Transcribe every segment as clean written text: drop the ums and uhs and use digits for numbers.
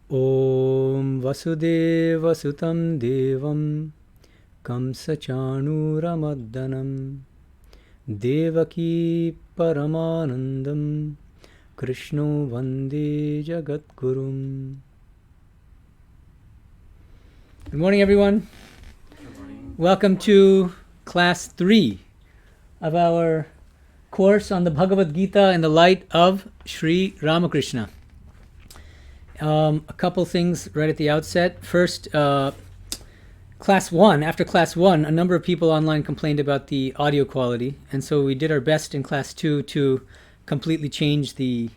Om Vasudeva Sutam Devam Kamsachanuramaddanam Devaki Paramanandam Krishno Vande Jagadgurum. Good morning, everyone. Good morning. Welcome to class 3 of our course on the Bhagavad Gita in the light of Sri Ramakrishna. A couple things right at the outset. First, class 1, after class 1, a number of people online complained about the audio quality, and so we did our best in class 2 to completely change the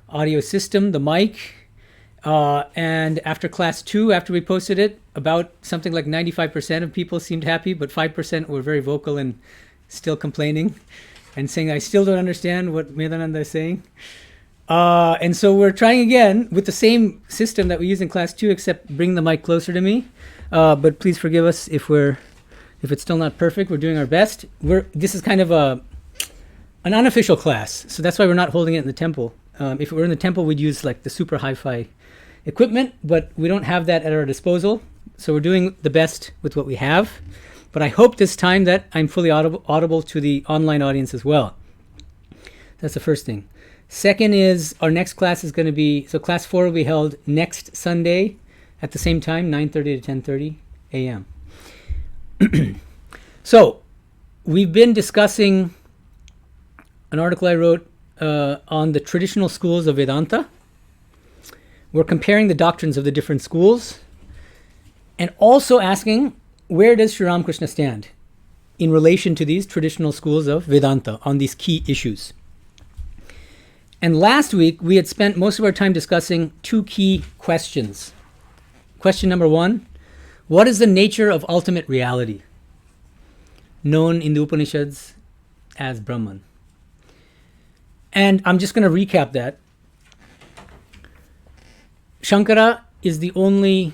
audio system, the mic, and after class 2, after we posted it, about something like 95% of people seemed happy, but 5% were very vocal and still complaining and saying, I still don't understand what Medhananda is saying. And so we're trying again with the same system that we used in class 2, except bring the mic closer to me. But please forgive us if it's still not perfect. We're doing our best. This is kind of an unofficial class, so that's why we're not holding it in the temple. If it were in the temple, we'd use like the super hi-fi equipment, but we don't have that at our disposal. So we're doing the best with what we have. But I hope this time that I'm fully audible to the online audience as well. That's the first thing. Second is our next class is going to be, so class 4 will be held next Sunday at the same time, 9:30 to 10:30 a.m. So we've been discussing an article I wrote on the traditional schools of Vedanta. We're comparing the doctrines of the different schools and also asking, where does Sri Ramakrishna stand in relation to these traditional schools of Vedanta on these key issues? And last week, we had spent most of our time discussing two key questions. Question number 1, what is the nature of ultimate reality, known in the Upanishads as Brahman? And I'm just going to recap that. Shankara is the only,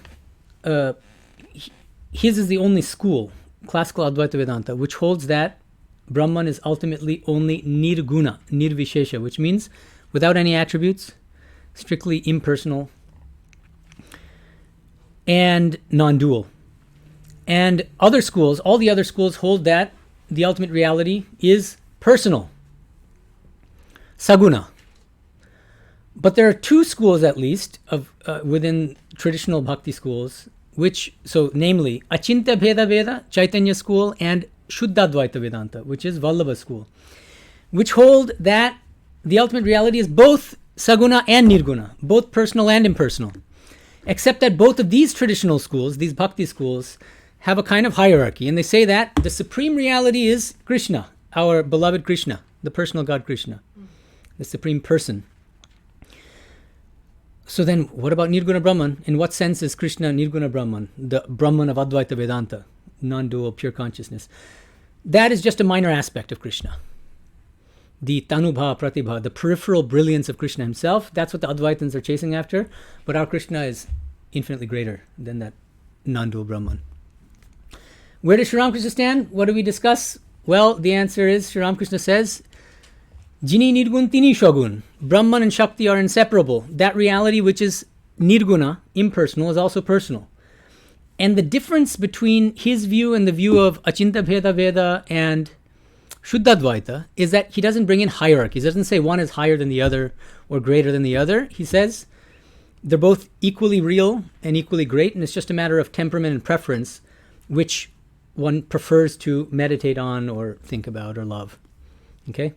his is the only school, classical Advaita Vedanta, which holds that Brahman is ultimately only nirguna, nirvishesha, which means without any attributes, strictly impersonal, and non-dual. And other schools, all the other schools hold that the ultimate reality is personal, saguna. But there are two schools at least of within traditional bhakti schools, namely Achintya Bheda Veda, Chaitanya school, and Shuddha Advaita Vedanta, which is Vallabha school, which hold that the ultimate reality is both saguna and nirguna, both personal and impersonal, except that both of these traditional schools, these bhakti schools, have a kind of hierarchy, and they say that the supreme reality is Krishna, our beloved Krishna, the personal God Krishna, the supreme person. So then, what about Nirguna Brahman? In what sense is Krishna Nirguna Brahman, the Brahman of Advaita Vedanta, non-dual, pure consciousness? That is just a minor aspect of Krishna. The Tanubha Pratibha, the peripheral brilliance of Krishna himself, that's what the Advaitins are chasing after, but our Krishna is infinitely greater than that non-dual Brahman. Where does Sri Ramakrishna stand? What do we discuss? Well, the answer is, Sri Ramakrishna says, Jini Nirgun Tini Shogun. Brahman and Shakti are inseparable. That reality which is nirguna, impersonal, is also personal. And the difference between his view and the view of Achintya Bheda Veda and Shuddha Advaita is that he doesn't bring in hierarchies. He doesn't say one is higher than the other or greater than the other. He says they're both equally real and equally great, and it's just a matter of temperament and preference, which one prefers to meditate on or think about or love. Okay?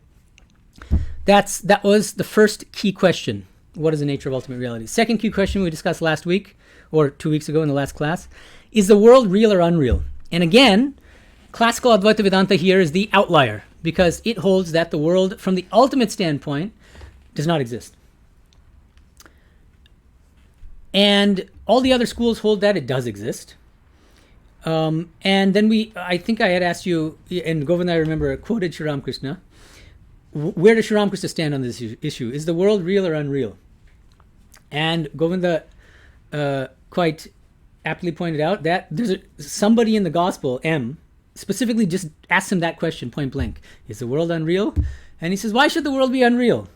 That was the first key question. What is the nature of ultimate reality? Second key question we discussed last week, or 2 weeks ago in the last class, is the world real or unreal? And again, classical Advaita Vedanta here is the outlier, because it holds that the world, from the ultimate standpoint, does not exist. And all the other schools hold that it does exist. And then I think I had asked you, and Govinda, I remember, quoted Sri Ramakrishna, where does Sri Ramakrishna stand on this issue? Is the world real or unreal? And Govinda quite aptly pointed out that there's somebody in the gospel, M, specifically just asks him that question point blank. Is the world unreal? And he says, why should the world be unreal?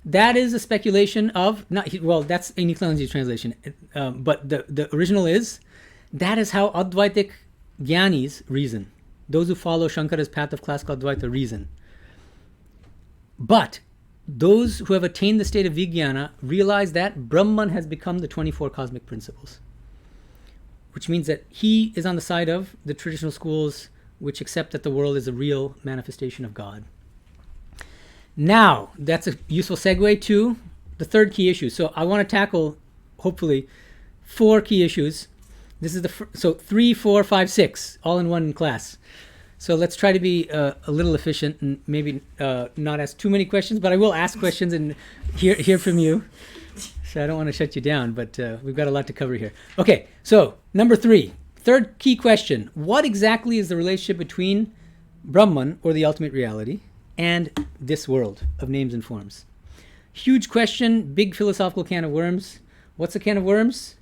That is a speculation of, that's a Niklalanji's translation, but the original is, that is how Advaitic Jnanis reason. Those who follow Shankara's path of classical Advaita reason. But those who have attained the state of Vijnana realize that Brahman has become the 24 cosmic principles. Which means that he is on the side of the traditional schools which accept that the world is a real manifestation of God. Now, that's a useful segue to the third key issue. So I want to tackle, hopefully, 4 key issues. This is 3, 4, 5, 6, all in one class. So let's try to be a little efficient and maybe not ask too many questions, but I will ask questions and hear from you. So I don't want to shut you down, but we've got a lot to cover here. Okay, so number 3, third key question. What exactly is the relationship between Brahman, or the ultimate reality, and this world of names and forms? Huge question, big philosophical can of worms. What's a can of worms?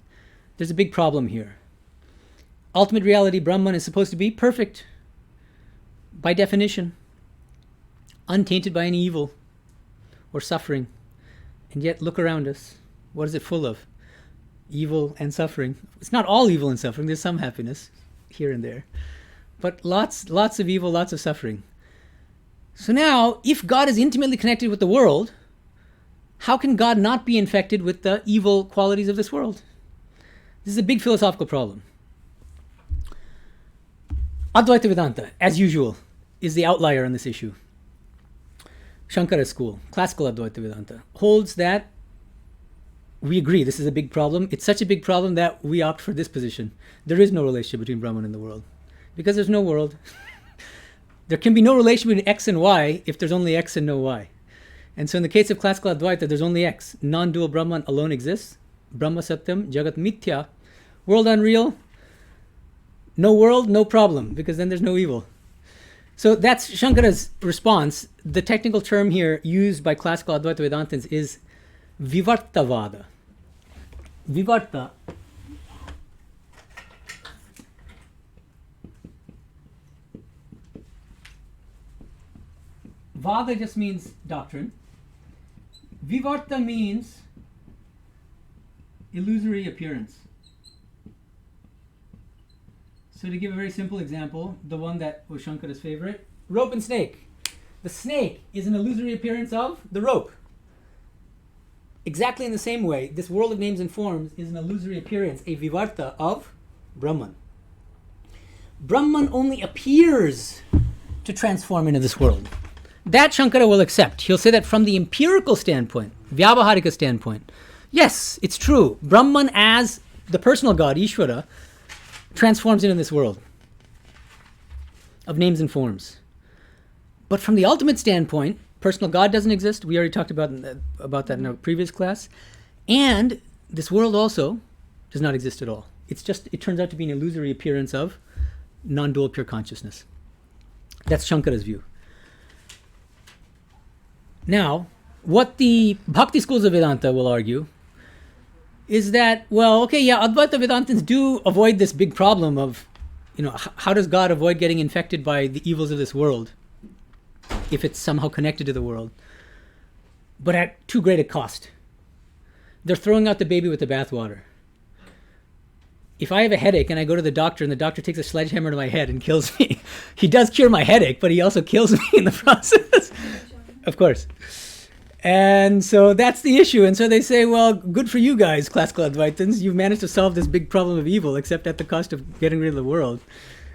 There's a big problem here. Ultimate reality, Brahman, is supposed to be perfect by definition, untainted by any evil or suffering. And yet, look around us. What is it full of? Evil and suffering. It's not all evil and suffering. There's some happiness here and there. But lots of evil, lots of suffering. So now, if God is intimately connected with the world, how can God not be infected with the evil qualities of this world? This is a big philosophical problem. Advaita Vedānta, as usual, is the outlier on this issue. Shankara school, classical Advaita Vedānta, holds that we agree this is a big problem. It's such a big problem that we opt for this position. There is no relationship between Brahman and the world. Because there's no world. There can be no relation between X and Y if there's only X and no Y. And so in the case of classical Advaita, there's only X. Non-dual Brahman alone exists. Brahma Satyam, Jagat Mithya. World unreal. No world, no problem, because then there's no evil. So that's Shankara's response. The technical term here used by classical Advaita Vedantins is Vivartavada. Vivarta Vada just means doctrine. Vivarta means illusory appearance. So to give a very simple example, the one that was Shankara's favorite, rope and snake. The snake is an illusory appearance of the rope. Exactly in the same way, this world of names and forms is an illusory appearance, a vivarta of Brahman. Brahman only appears to transform into this world. That Shankara will accept. He'll say that from the empirical standpoint, Vyavaharika standpoint, yes, it's true. Brahman as the personal God, Ishvara, transforms into this world of names and forms. But from the ultimate standpoint, personal God doesn't exist. We already talked about that in our previous class. And this world also does not exist at all. It turns out to be an illusory appearance of non-dual pure consciousness. That's Shankara's view. Now, what the Bhakti schools of Vedanta will argue is that, Advaita Vedantins do avoid this big problem of, how does God avoid getting infected by the evils of this world if it's somehow connected to the world? But at too great a cost. They're throwing out the baby with the bathwater. If I have a headache and I go to the doctor and the doctor takes a sledgehammer to my head and kills me, he does cure my headache, but he also kills me in the process. Of course. And so that's the issue. And so they say, well, good for you guys, classical Advaitins. You've managed to solve this big problem of evil, except at the cost of getting rid of the world.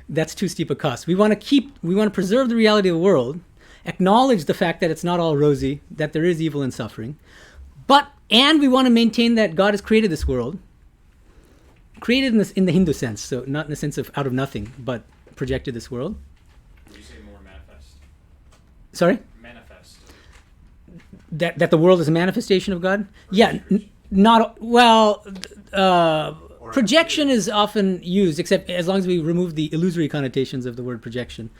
That's too steep a cost. We want to preserve the reality of the world, acknowledge the fact that it's not all rosy, that there is evil and suffering, and we want to maintain that God has created this world, created in the Hindu sense, so not in the sense of out of nothing, but projected this world. Would you say more manifest? Sorry? Manifest. That the world is a manifestation of God? Yeah, projection is often used, except as long as we remove the illusory connotations of the word projection.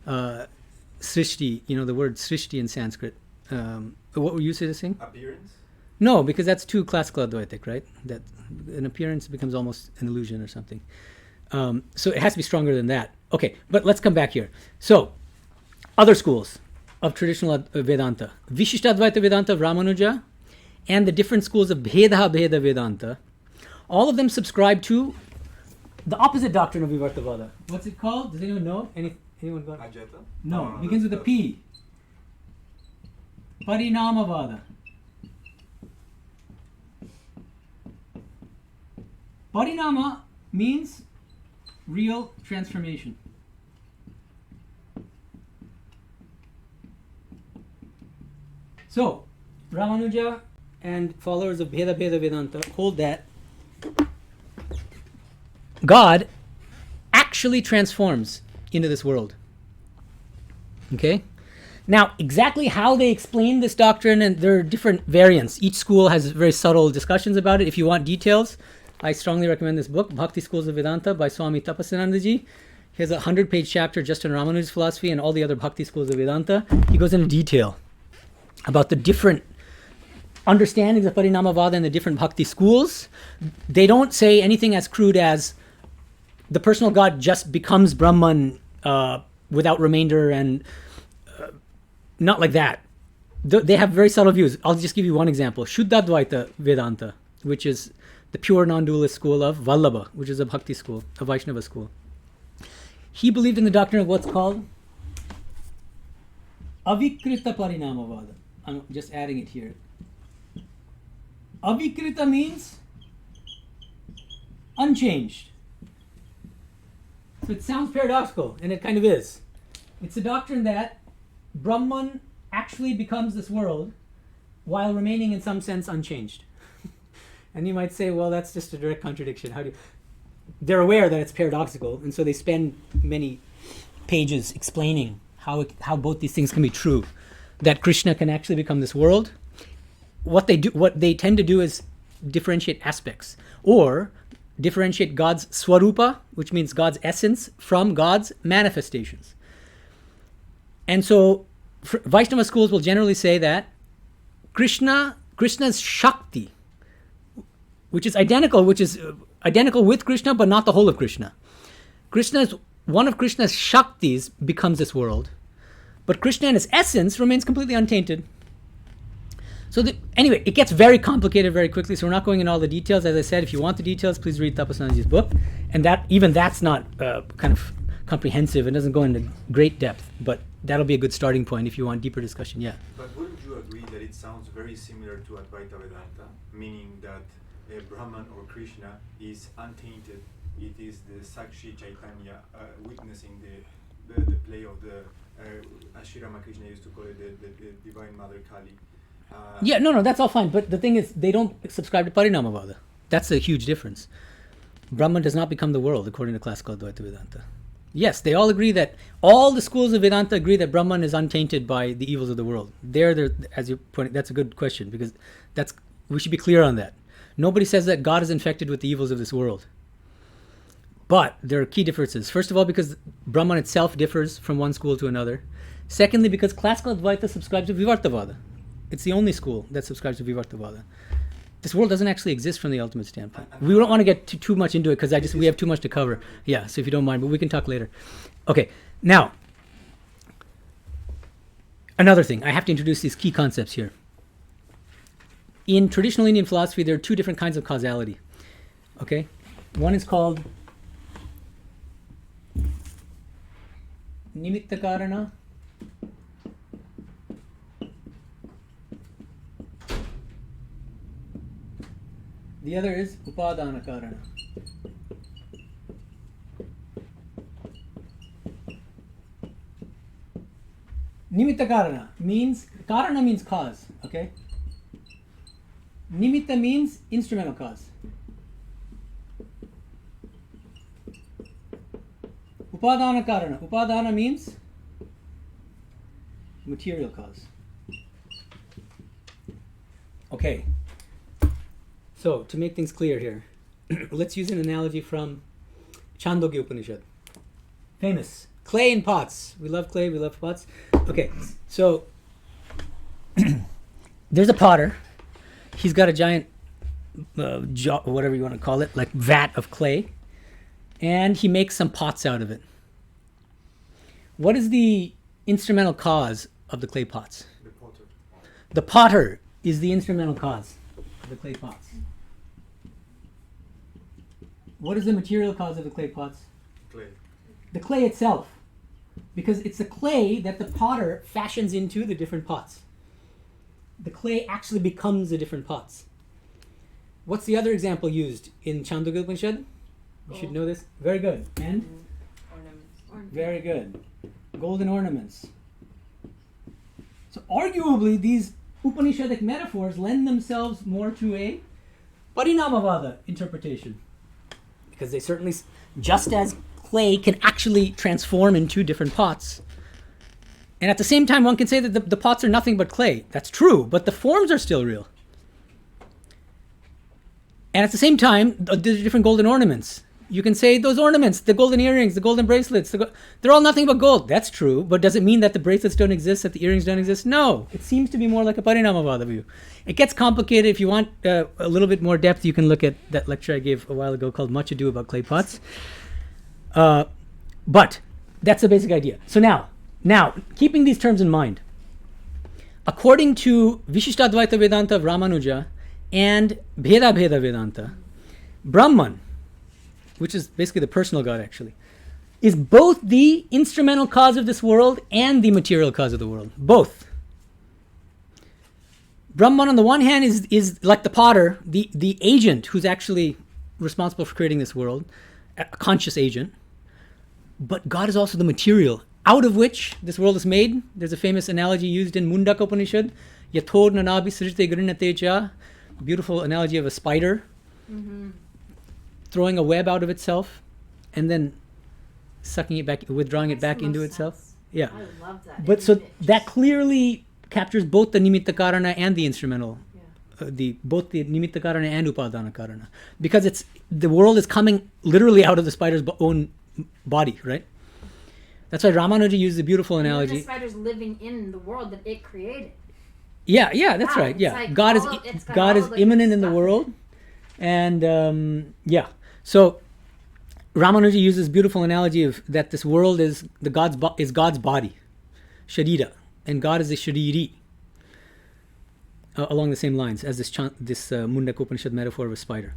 Srishti, the word Srishti in Sanskrit. What were you saying? Appearance? No, because that's too classical Advaitic, right? That an appearance becomes almost an illusion or something. So it has to be stronger than that. Okay, but let's come back here. So, other schools. of traditional Vedanta. Vishishtadvaita Vedanta of Ramanuja and the different schools of Bheda Vedanta, all of them subscribe to the opposite doctrine of Vivartavada. What's it called? Does anyone know? Anyone got it? Ajata? No, it begins with a P. Parinamavada. Parinama means real transformation. So, Ramanuja and followers of Bheda Vedanta hold that God actually transforms into this world. Okay? Now, exactly how they explain this doctrine, and there are different variants. Each school has very subtle discussions about it. If you want details, I strongly recommend this book, Bhakti Schools of Vedanta by Swami Tapasyananda ji. He has a 100-page chapter just on Ramanuja's philosophy and all the other Bhakti Schools of Vedanta. He goes into detail about the different understandings of Parinamavada and the different Bhakti schools. They don't say anything as crude as the personal God just becomes Brahman without remainder, and not like that. They have very subtle views. I'll just give you one example. Shuddhadvaita Vedanta, which is the pure non-dualist school of Vallabha, which is a Bhakti school, a Vaishnava school. He believed in the doctrine of what's called Avikrita Parinamavada. I'm just adding it here. Avikrita means unchanged. So it sounds paradoxical, and it kind of is. It's a doctrine that Brahman actually becomes this world while remaining in some sense unchanged. And you might say, well, that's just a direct contradiction. How do you... They're aware that it's paradoxical, and so they spend many pages explaining how both these things can be true. That Krishna can actually become this world. What they tend to do is differentiate aspects, or differentiate God's swarupa, which means God's essence, from God's manifestations. And so Vaishnava schools will generally say that Krishna's Shakti, which is identical with Krishna, but not the whole of Krishna. One of Krishna's Shaktis becomes this world, but Krishna in his essence remains completely untainted. So anyway, it gets very complicated very quickly, so we're not going into all the details. As I said, if you want the details, please read Tapasyananda's book. And that's not kind of comprehensive and doesn't go into great depth, but that'll be a good starting point if you want deeper discussion, yeah. But wouldn't you agree that it sounds very similar to Advaita Vedanta, meaning that Brahman or Krishna is untainted? It is the Sakshi Chaitanya witnessing the play of the, as Sri Ramakrishna used to call it, the Divine Mother Kali. No, that's all fine. But the thing is, they don't subscribe to Parinamavada. That's a huge difference. Brahman does not become the world, according to classical Advaita Vedanta. Yes, they all agree that, all the schools of Vedanta agree that Brahman is untainted by the evils of the world. As you pointed, that's a good question, because we should be clear on that. Nobody says that God is infected with the evils of this world. But there are key differences. First of all, because Brahman itself differs from one school to another. Secondly, because classical Advaita subscribes to Vivartavada. It's the only school that subscribes to Vivartavada. This world doesn't actually exist from the ultimate standpoint. We don't want to get too much into it because we have too much to cover. Yeah, so if you don't mind, but we can talk later. Okay, now, another thing. I have to introduce these key concepts here. In traditional Indian philosophy, there are two different kinds of causality. Okay? One is called Nimitta Karana. The other is Upadana Karana. Nimitta Karana means cause, okay? Nimitta means instrumental cause. Upadana Karana. Upadana means material cause. Okay. So, to make things clear here, let's use an analogy from Chandogya Upanishad. Famous. Clay in pots. We love clay, we love pots. Okay, so there's a potter. He's got a giant, whatever you want to call it, like vat of clay. And he makes some pots out of it. What is the instrumental cause of the clay pots? The potter. The potter is the instrumental cause of the clay pots. What is the material cause of the clay pots? Clay. The clay itself. Because it's the clay that the potter fashions into the different pots. The clay actually becomes the different pots. What's the other example used in Chandogya Upanishad? You should know this. Very good. And? Ornaments. Very good. Golden ornaments. So arguably these Upanishadic metaphors lend themselves more to a Parinamavada interpretation. Because they certainly, just as clay can actually transform into different pots, and at the same time one can say that the pots are nothing but clay. That's true, but the forms are still real. And at the same time, there's different golden ornaments. You can say those ornaments, the golden earrings, the golden bracelets, they're all nothing but gold. That's true, but does it mean that the bracelets don't exist, that the earrings don't exist? No. It seems to be more like a Parinamavada view. It gets complicated. If you want a little bit more depth, you can look at that lecture I gave a while ago called Much Ado About Clay Pots. But that's the basic idea. So now, keeping these terms in mind, according to Vishishtadvaita Vedanta of Ramanuja and Bheda Vedanta, Brahman, which is basically the personal God actually, is both the instrumental cause of this world and the material cause of the world. Both. Brahman on the one hand is like the potter, the agent who's actually responsible for creating this world, a conscious agent. But God is also the material out of which this world is made. There's a famous analogy used in Mundaka Upanishad, Yathod Nanabi Srite Grinate, beautiful analogy of a spider throwing a web out of itself and then sucking it back, withdrawing it back into itself. Sense. Yeah. I love that. But so that clearly captures both the nimitta karana and the instrumental, both the nimitta karana and upadana karana, because the world is coming literally out of the spider's own body, right? That's why Ramanuja uses a beautiful analogy. The spider's living in the world that it created. Yeah, that's right. It's Yeah, like God all is of the immanent in the stuff. world, and so Ramanuja uses beautiful analogy of that this world is God's body, sharira, and God is the shariri. Along the same lines as this Mundaka Upanishad metaphor of a spider.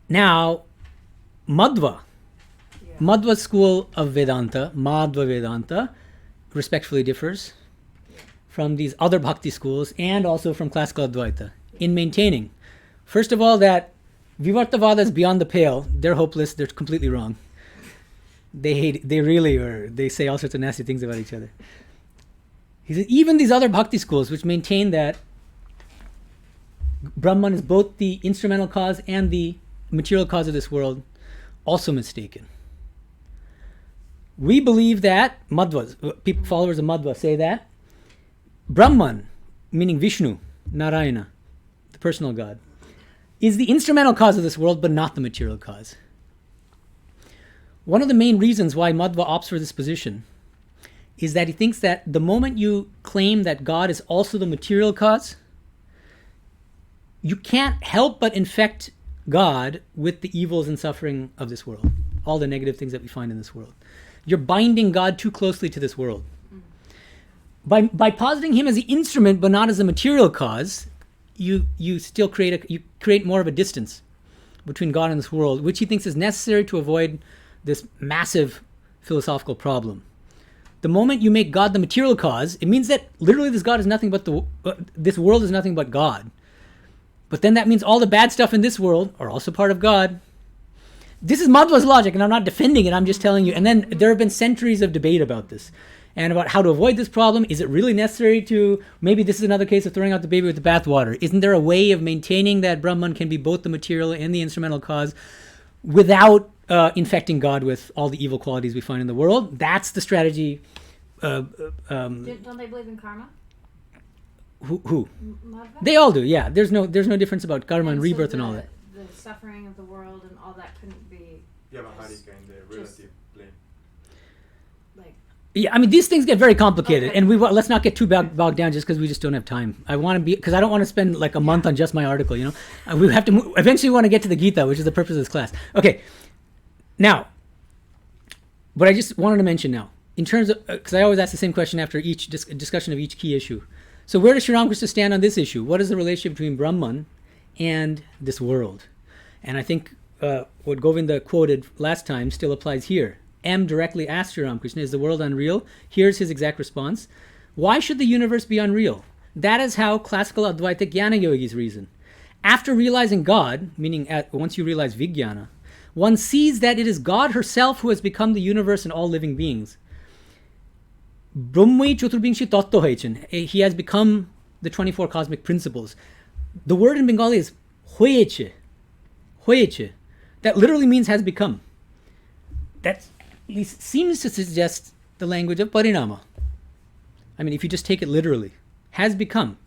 Now, Madhva's school of Vedanta, Madhva Vedanta, respectfully differs from these other bhakti schools and also from classical Advaita in maintaining, first of all, that Vivartavada is beyond the pale. They're hopeless. They're completely wrong. They hate. They say all sorts of nasty things about each other. He says even these other bhakti schools, which maintain that Brahman is both the instrumental cause and the material cause of this world, also mistaken. We believe that Madhvas, followers of Madhva, say that Brahman, meaning Vishnu, Narayana, the personal God, is the instrumental cause of this world, but not the material cause. One of the main reasons why Madhva opts for this position is that he thinks that the moment you claim that God is also the material cause, you can't help but infect God with the evils and suffering of this world, all the negative things that we find in this world. You're binding God too closely to this world. By positing him as the instrument but not as the material cause, you still create more of a distance between God and this world, which he thinks is necessary to avoid this massive philosophical problem. The moment you make God the material cause, it means that literally this God is nothing but this world is nothing but God. But then that means all the bad stuff in this world are also part of God. This is Madhva's logic, and I'm not defending it, I'm just telling you. And then there have been centuries of debate about this and about how to avoid this problem. Is it really necessary to, maybe this is another case of throwing out the baby with the bathwater. Isn't there a way of maintaining that Brahman can be both the material and the instrumental cause without infecting God with all the evil qualities we find in the world? That's the strategy. Don't they believe in karma? Who? Madhva? They all do, yeah. There's no difference about karma and so rebirth and all that. The suffering of the world and all that couldn't be Vyavaharika in the relative plane. like. Yeah, I mean, these things get very complicated, and let's not get too bogged down just because we just don't have time. I want to because I don't want to spend like a month on just my article, you know. We have to eventually want to get to the Gītā, which is the purpose of this class. Okay, now, what I just wanted to mention now in terms of, because I always ask the same question after each discussion of each key issue. So where does Sri Ramakrishna stand on this issue? What is the relationship between Brahman and this world? And I think what Govinda quoted last time still applies here. M directly asked Sri Ramakrishna, is the world unreal? Here's his exact response. Why should the universe be unreal? That is how classical Advaita Jnana yogis reason. After realizing God, meaning once you realize Vijnana, one sees that it is God herself who has become the universe and all living beings. Brahmai Chaturbingshi Tattva Haichan. He has become the 24 cosmic principles. The word in Bengali is Hoyeche. Hoyeche. That literally means has become. That at least seems to suggest the language of Parinama. I mean, if you just take it literally. Has become.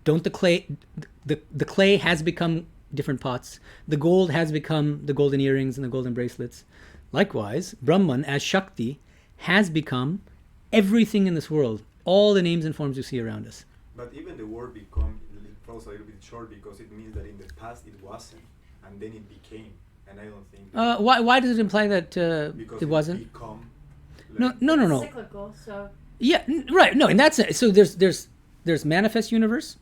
Don't the clay has become different pots. The gold has become the golden earrings and the golden bracelets. Likewise, Brahman as Shakti has become everything in this world, all the names and forms you see around us. But even the word become falls a little bit short because it means that in the past it wasn't, and then it became. And I don't think. Why does it imply that because it wasn't? Become, No. Cyclical, so. Yeah, right. No, in that sense. So there's manifest universe,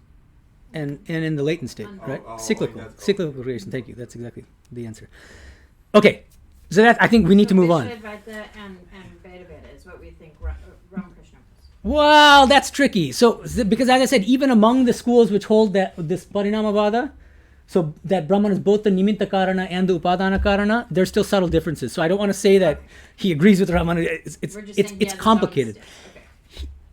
and in the latent state, right? Cyclical creation. Thank you. That's exactly the answer. Okay, so that I think we need to move on. Advaita and Vedanta is what we think Ramakrishna was. Well, that's tricky. So because as I said, even among the schools which hold that this Parinamavada, so that Brahman is both the Nimitta Karana and the Upadana Karana, there's still subtle differences. So I don't want to say that he agrees with Ramana. It's complicated.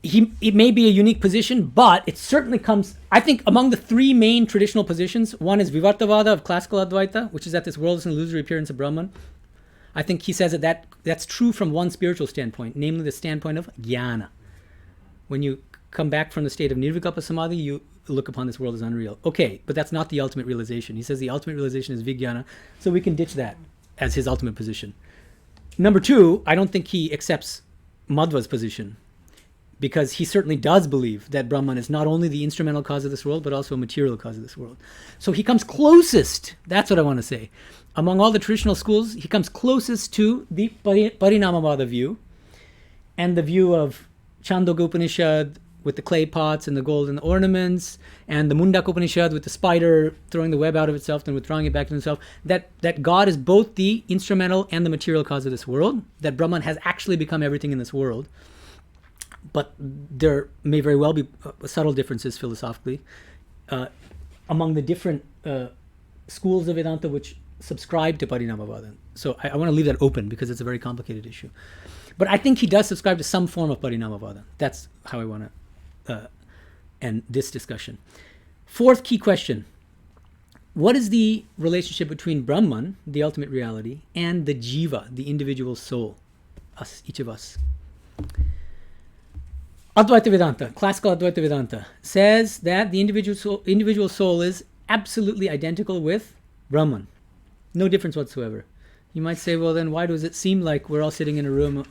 It may be a unique position, but it certainly comes, I think, among the three main traditional positions. One is Vivartavada of classical Advaita, which is that this world is an illusory appearance of Brahman. I think he says that's true from one spiritual standpoint, namely the standpoint of jnana. When you come back from the state of nirvikalpa samadhi, you look upon this world as unreal. Okay, but that's not the ultimate realization. He says the ultimate realization is vijnana, so we can ditch that as his ultimate position. Number two, I don't think he accepts Madhva's position, because he certainly does believe that Brahman is not only the instrumental cause of this world, but also a material cause of this world. So he comes closest, that's what I want to say. Among all the traditional schools, he comes closest to the Parinamavada view and the view of Chandogya Upanishad with the clay pots and the golden ornaments, and the Mundaka Upanishad with the spider throwing the web out of itself and withdrawing it back to himself, that God is both the instrumental and the material cause of this world, that Brahman has actually become everything in this world. But there may very well be subtle differences philosophically among the different schools of Vedanta which subscribe to Parinamavada. So I want to leave that open because it's a very complicated issue. But I think he does subscribe to some form of Parinamavada. That's how I want to end this discussion. Fourth key question. What is the relationship between Brahman, the ultimate reality, and the jiva, the individual soul, us, each of us? Advaita Vedānta, classical Advaita Vedānta, says that the individual soul is absolutely identical with Brahman. No difference whatsoever. You might say, well, then why does it seem like we're all sitting in a room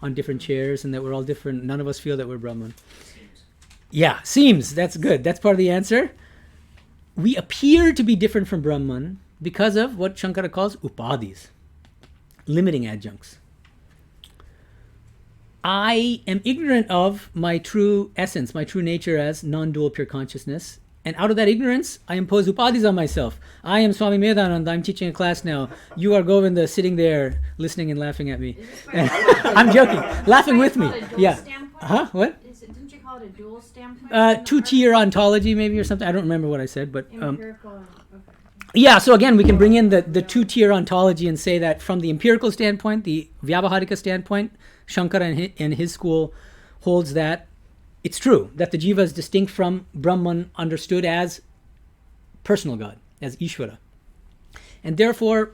on different chairs and that we're all different? None of us feel that we're Brahman. Seems. Yeah, seems. That's good. That's part of the answer. We appear to be different from Brahman because of what Shankara calls upadhis, limiting adjuncts. I am ignorant of my true essence, my true nature as non-dual pure consciousness. And out of that ignorance, I impose upadhis on myself. I am Swami Medhananda. I'm teaching a class now. You are Govinda sitting there listening and laughing at me. I'm joking. Laughing with me. Yeah. Huh? What? Didn't you call it a dual standpoint? Two-tier ontology maybe or something. I don't remember what I said. But Empirical. Okay. yeah, so again, we can bring in the two-tier ontology and say that from the empirical standpoint, the Vyavaharika standpoint, Shankara and his school holds that it's true that the jiva is distinct from Brahman, understood as personal God, as Ishvara. And therefore,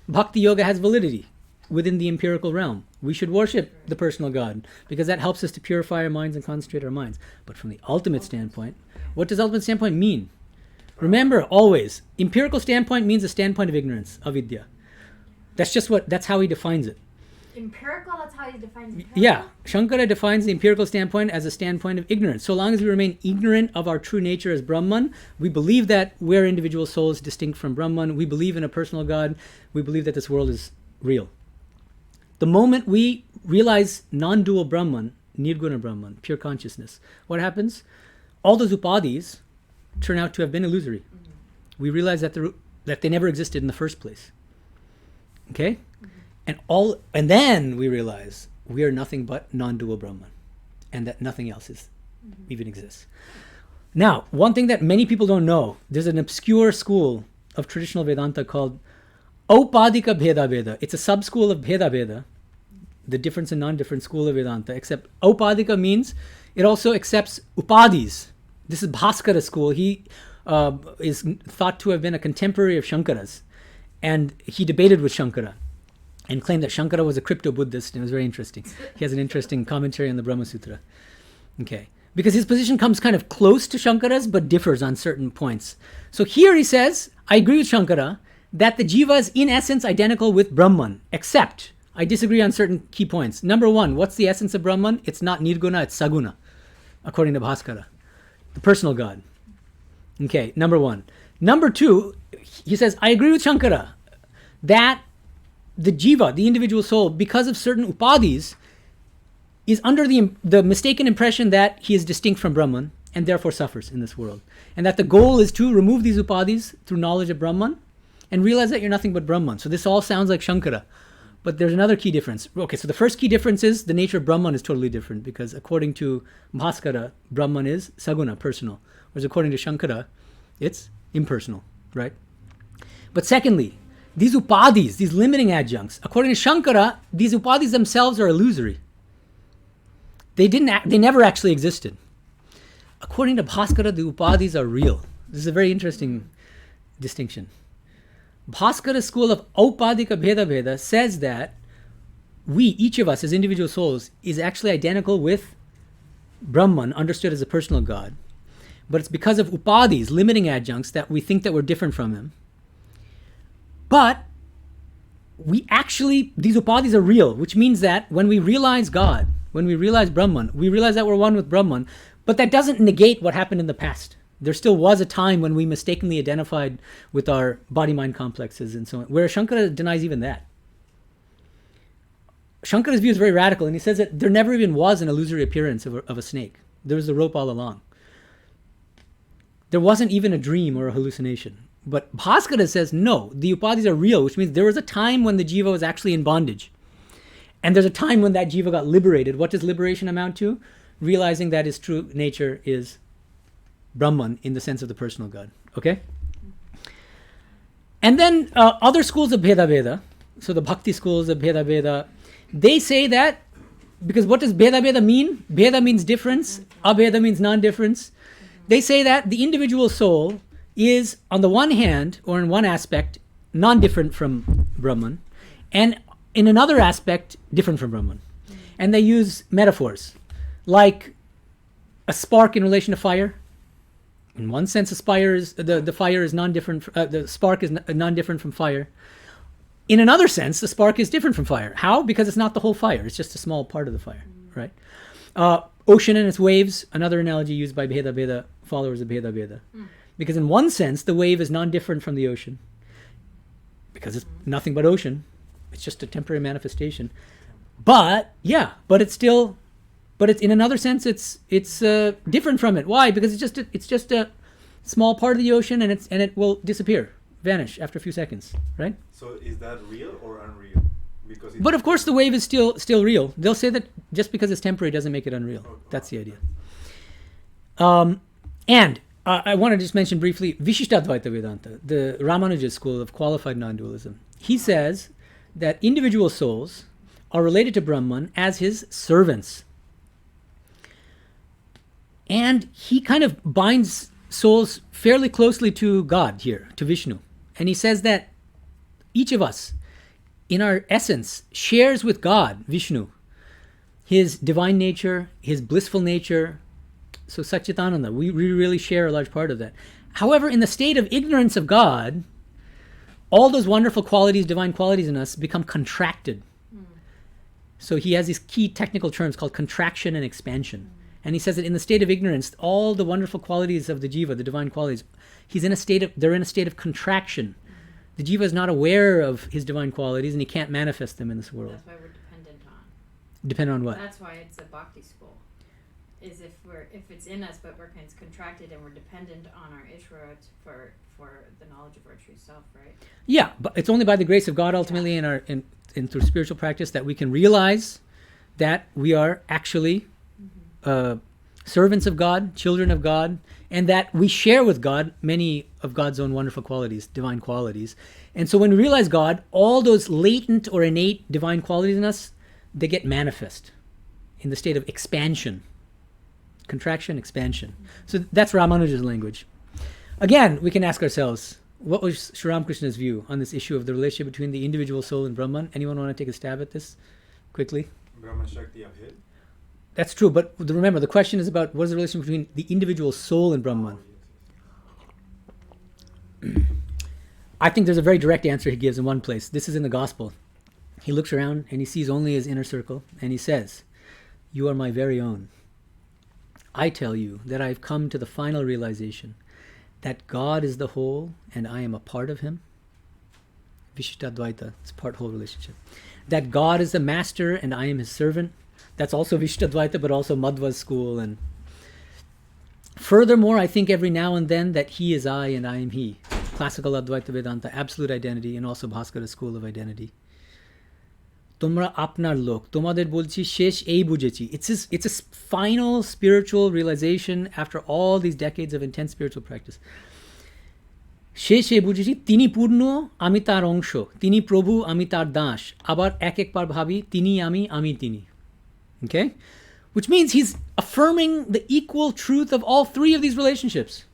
Bhakti Yoga has validity within the empirical realm. We should worship the personal God because that helps us to purify our minds and concentrate our minds. But from the ultimate standpoint, what does ultimate standpoint mean? Remember, always, empirical standpoint means a standpoint of ignorance, avidya. That's how he defines it. Empirical, that's how he defines empirical? Yeah, Shankara defines the empirical standpoint as a standpoint of ignorance. So long as we remain ignorant of our true nature as Brahman, we believe that we're individual souls distinct from Brahman, we believe in a personal God, we believe that this world is real. The moment we realize non-dual Brahman, Nirguna Brahman, pure consciousness, what happens? All those upadhis turn out to have been illusory. We realize that they never existed in the first place. Okay? And then we realize we are nothing but non-dual Brahman, and that nothing else even exists. Now, one thing that many people don't know, there's an obscure school of traditional Vedanta called Aupadika Bheda Veda. It's a sub-school of Bheda Veda, the difference and non-different school of Vedanta, except Aupadika means it also accepts upadhis. This is Bhaskara school. He is thought to have been a contemporary of Shankara's, and he debated with Shankara and claimed that Shankara was a crypto-Buddhist, and it was very interesting. He has an interesting commentary on the Brahma Sutra. Okay. Because his position comes kind of close to Shankara's, but differs on certain points. So here he says, I agree with Shankara, that the jiva is in essence identical with Brahman, except I disagree on certain key points. Number one, what's the essence of Brahman? It's not Nirguna, it's Saguna, according to Bhaskara, the personal God. Okay, number one. Number two, he says, I agree with Shankara that the jiva, the individual soul, because of certain upadhis, is under the mistaken impression that he is distinct from Brahman and therefore suffers in this world. And that the goal is to remove these upadhis through knowledge of Brahman and realize that you're nothing but Brahman. So this all sounds like Shankara. But there's another key difference. Okay, so the first key difference is the nature of Brahman is totally different, because according to Bhaskara, Brahman is saguna, personal. Whereas according to Shankara, it's impersonal, right? But secondly, these upadhis, these limiting adjuncts, according to Shankara, these upadhis themselves are illusory. They never actually existed. According to Bhaskara, the upadhis are real. This is a very interesting distinction. Bhaskara's school of Aupadika Bheda Veda says that we, each of us as individual souls, is actually identical with Brahman, understood as a personal God. But it's because of upadhis, limiting adjuncts, that we think that we're different from him. But these upadhis are real, which means that when we realize God, when we realize Brahman, we realize that we're one with Brahman, but that doesn't negate what happened in the past. There still was a time when we mistakenly identified with our body-mind complexes and so on, where Shankara denies even that. Shankara's view is very radical, and he says that there never even was an illusory appearance of a snake. There was the rope all along. There wasn't even a dream or a hallucination. But Bhaskara says, no, the upadhis are real, which means there was a time when the jiva was actually in bondage. And there's a time when that jiva got liberated. What does liberation amount to? Realizing that his true nature is Brahman in the sense of the personal God. Okay? And then other schools of Bheda Veda, so the Bhakti schools of Bheda Veda, they say that, because what does Bheda Veda mean? Bheda means difference, Abheda means non-difference. They say that the individual soul is, on the one hand, or in one aspect, non-different from Brahman, and in another aspect, different from Brahman. And they use metaphors, like a spark in relation to fire. In one sense, the fire is non-different. The spark is non-different from fire. In another sense, the spark is different from fire. How? Because it's not the whole fire. It's just a small part of the fire, right? Ocean and its waves, another analogy used by Bheda Veda, followers of Bheda Veda. Because in one sense, the wave is non-different from the ocean. Because it's nothing but ocean. It's just a temporary manifestation. But it's in another sense, it's different from it. Why? Because it's just a small part of the ocean, and it will disappear, vanish after a few seconds, right? So is that real or unreal? But of course, the wave is still real. They'll say that just because it's temporary doesn't make it unreal. That's the idea. And I want to just mention briefly Vishishtadvaita Vedanta, the Ramanuja school of qualified non-dualism. He says that individual souls are related to Brahman as his servants. And he kind of binds souls fairly closely to God here, to Vishnu. And he says that each of us, in our essence, shares with God, Vishnu, his divine nature, his blissful nature. So Satchitananda, we really share a large part of that. However, in the state of ignorance of God, all those wonderful qualities, divine qualities in us, become contracted. So he has these key technical terms called contraction and expansion. And he says that in the state of ignorance, all the wonderful qualities of the jiva, the divine qualities, they're in a state of contraction. The jiva is not aware of his divine qualities, and he can't manifest them in this world. That's why we're dependent on. Depend on what? That's why it's a bhakti school. Is if it's in us, but it's contracted and we're dependent on our Ishvara for the knowledge of our true self, right? Yeah, but it's only by the grace of God ultimately in through spiritual practice that we can realize that we are actually servants of God, children of God, and that we share with God many of God's own wonderful qualities, divine qualities. And so when we realize God, all those latent or innate divine qualities in us, they get manifest in the state of expansion. Contraction, expansion. So that's Ramanuja's language. Again, we can ask ourselves, what was Sri Ramakrishna's view on this issue of the relationship between the individual soul and Brahman? Anyone want to take a stab at this quickly? Brahman Shakti Abhed. That's true, but remember, the question is about what is the relation between the individual soul and Brahman? I think there's a very direct answer he gives in one place. This is in the Gospel. He looks around and he sees only his inner circle, and he says, "You are my very own. I tell you that I've come to the final realization that God is the whole and I am a part of him." Vishishtha Advaita, it's part-whole relationship. That God is the master and I am his servant. That's also Vishishtha Advaita, but also Madhva's school. And furthermore, I think every now and then that he is I and I am he. Classical Advaita Vedanta, absolute identity, and also Bhaskara's school of identity. Tomra apnar lok, tomader bolchi shesh ei bujechi. It's a final spiritual realization after all these decades of intense spiritual practice. Shesh ei bujechi, tini purno, ami tar ongsho, tini prabhu, ami tar dash, abar ek ek par bhabi, tini ami, ami tini. Okay? Which means he's affirming the equal truth of all three of these relationships.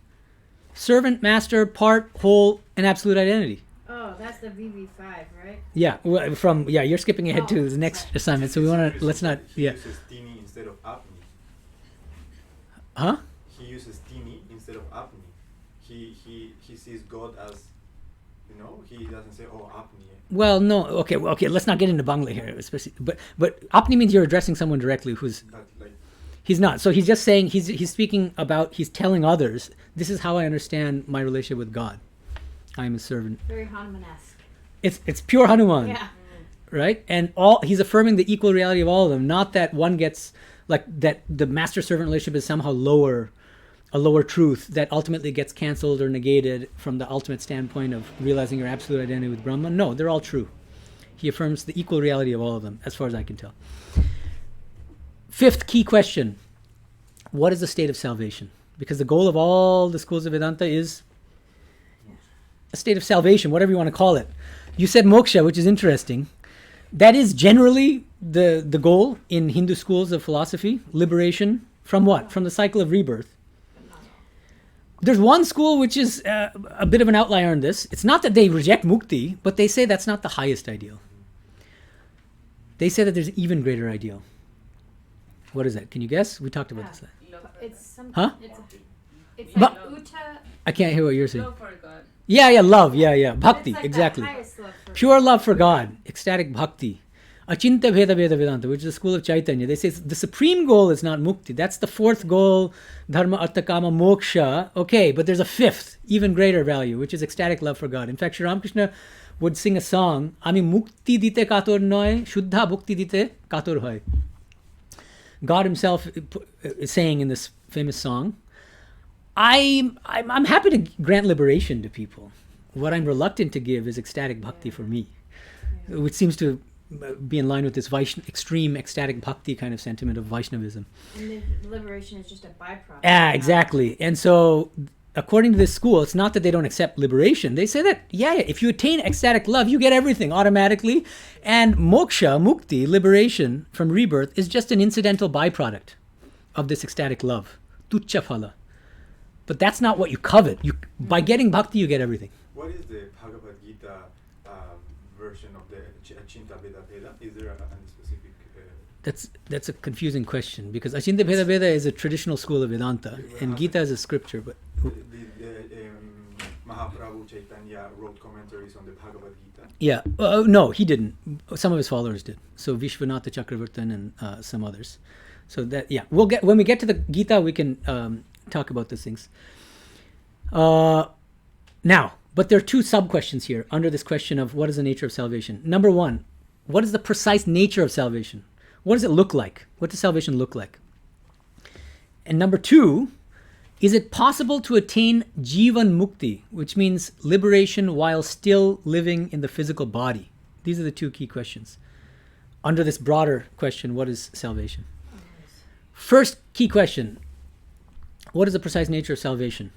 Servant, master, part, whole, and absolute identity. Oh, that's the VV5, right? Yeah, you're skipping ahead to the next assignment, so we want to, let's not, He yeah. uses tini instead of apni. Huh? He uses tini instead of apni. He sees God as, he doesn't say, oh, apni. Well, no, okay, let's not get into Bangla here, especially, but apni means you're addressing someone directly who's, But like, he's not, so he's just saying, he's speaking about, he's telling others, this is how I understand my relationship with God. I am a servant. Very Hanuman-esque. It's pure Hanuman. Yeah. Right? And he's affirming the equal reality of all of them, not that one gets, like, that the master-servant relationship is somehow a lower truth that ultimately gets canceled or negated from the ultimate standpoint of realizing your absolute identity with Brahman. No, they're all true. He affirms the equal reality of all of them, as far as I can tell. Fifth key question. What is the state of salvation? Because the goal of all the schools of Vedanta is a state of salvation, whatever you want to call it. You said moksha, which is interesting. That is generally the goal in Hindu schools of philosophy. Liberation from what? From the cycle of rebirth. There's one school which is a bit of an outlier on this. It's not that they reject mukti, but they say that's not the highest ideal. They say that there's an even greater ideal. What is that? Can you guess? We talked about this. It's some. Huh? It's But- like Uta. I can't hear what you're saying. Love for God. Yeah, love. Yeah. Bhakti, It's like exactly. The highest love for Pure love for God, ecstatic bhakti. Achinta Vedanta, which is the school of Chaitanya. They say the supreme goal is not mukti. That's the fourth goal, dharma, artha, kama, moksha. Okay, but there's a fifth, even greater value, which is ecstatic love for God. In fact, Sri Ramakrishna would sing a song, Ami mukti dite kator noy, shuddha bhukti dite kator hoy. God himself is saying in this famous song, I'm happy to grant liberation to people. What I'm reluctant to give is ecstatic bhakti for me, which seems to be in line with this extreme ecstatic bhakti kind of sentiment of Vaishnavism. And the liberation is just a byproduct. Exactly. And so, according to this school, it's not that they don't accept liberation. They say that, if you attain ecstatic love, you get everything automatically. And moksha, mukti, liberation from rebirth, is just an incidental byproduct of this ecstatic love. Tuccha phala. But that's not what you covet. By getting bhakti, you get everything. what is the Bhagavad Gita version of the Achinta Veda Veda? Is there any specific? That's a confusing question, because Achinta Veda Veda is a traditional school of Vedanta, and Gita is a scripture. But Mahaprabhu Chaitanya wrote commentaries on the Bhagavad Gita. yeah, no, he didn't. Some of his followers did. So Vishwanatha Chakravartin and some others. So that we'll get when we get to the Gita, we can talk about these things. Now, but there are two sub-questions here under this question of what is the nature of salvation. Number one, what is the precise nature of salvation? What does it look like? What does salvation look like? And number 2, is it possible to attain jīvanmukti, which means liberation while still living in the physical body? These are the 2 key questions. Under this broader question, what is salvation? First key question, what is the precise nature of salvation?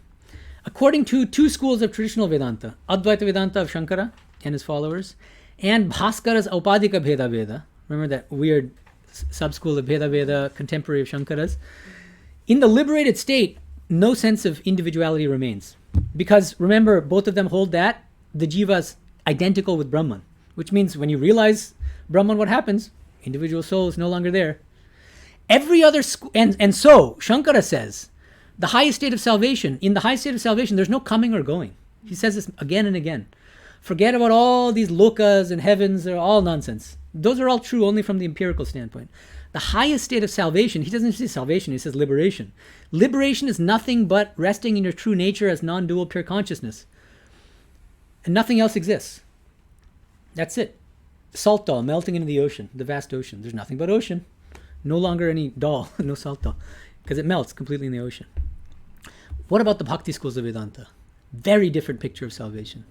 According to 2 schools of traditional Vedanta, Advaita Vedānta of Shankara and his followers, and Bhaskara's Aupadika Bheda Veda, remember that weird sub-school of Bheda Veda, contemporary of Shankara's, in the liberated state, no sense of individuality remains. Because remember, both of them hold that the jiva is identical with Brahman, which means when you realize Brahman, what happens? Individual soul is no longer there. Every other and so Shankara says, the highest state of salvation, in the highest state of salvation, there's no coming or going. He says this again and again. Forget about all these lokas and heavens, they're all nonsense. Those are all true only from the empirical standpoint. The highest state of salvation, he doesn't say salvation, he says liberation. Liberation is nothing but resting in your true nature as non-dual pure consciousness. And nothing else exists. That's it. Salt doll melting into the ocean, the vast ocean. There's nothing but ocean. No longer any doll, no salt doll, because it melts completely in the ocean. What about the bhakti schools of Vedanta? Very different picture of salvation.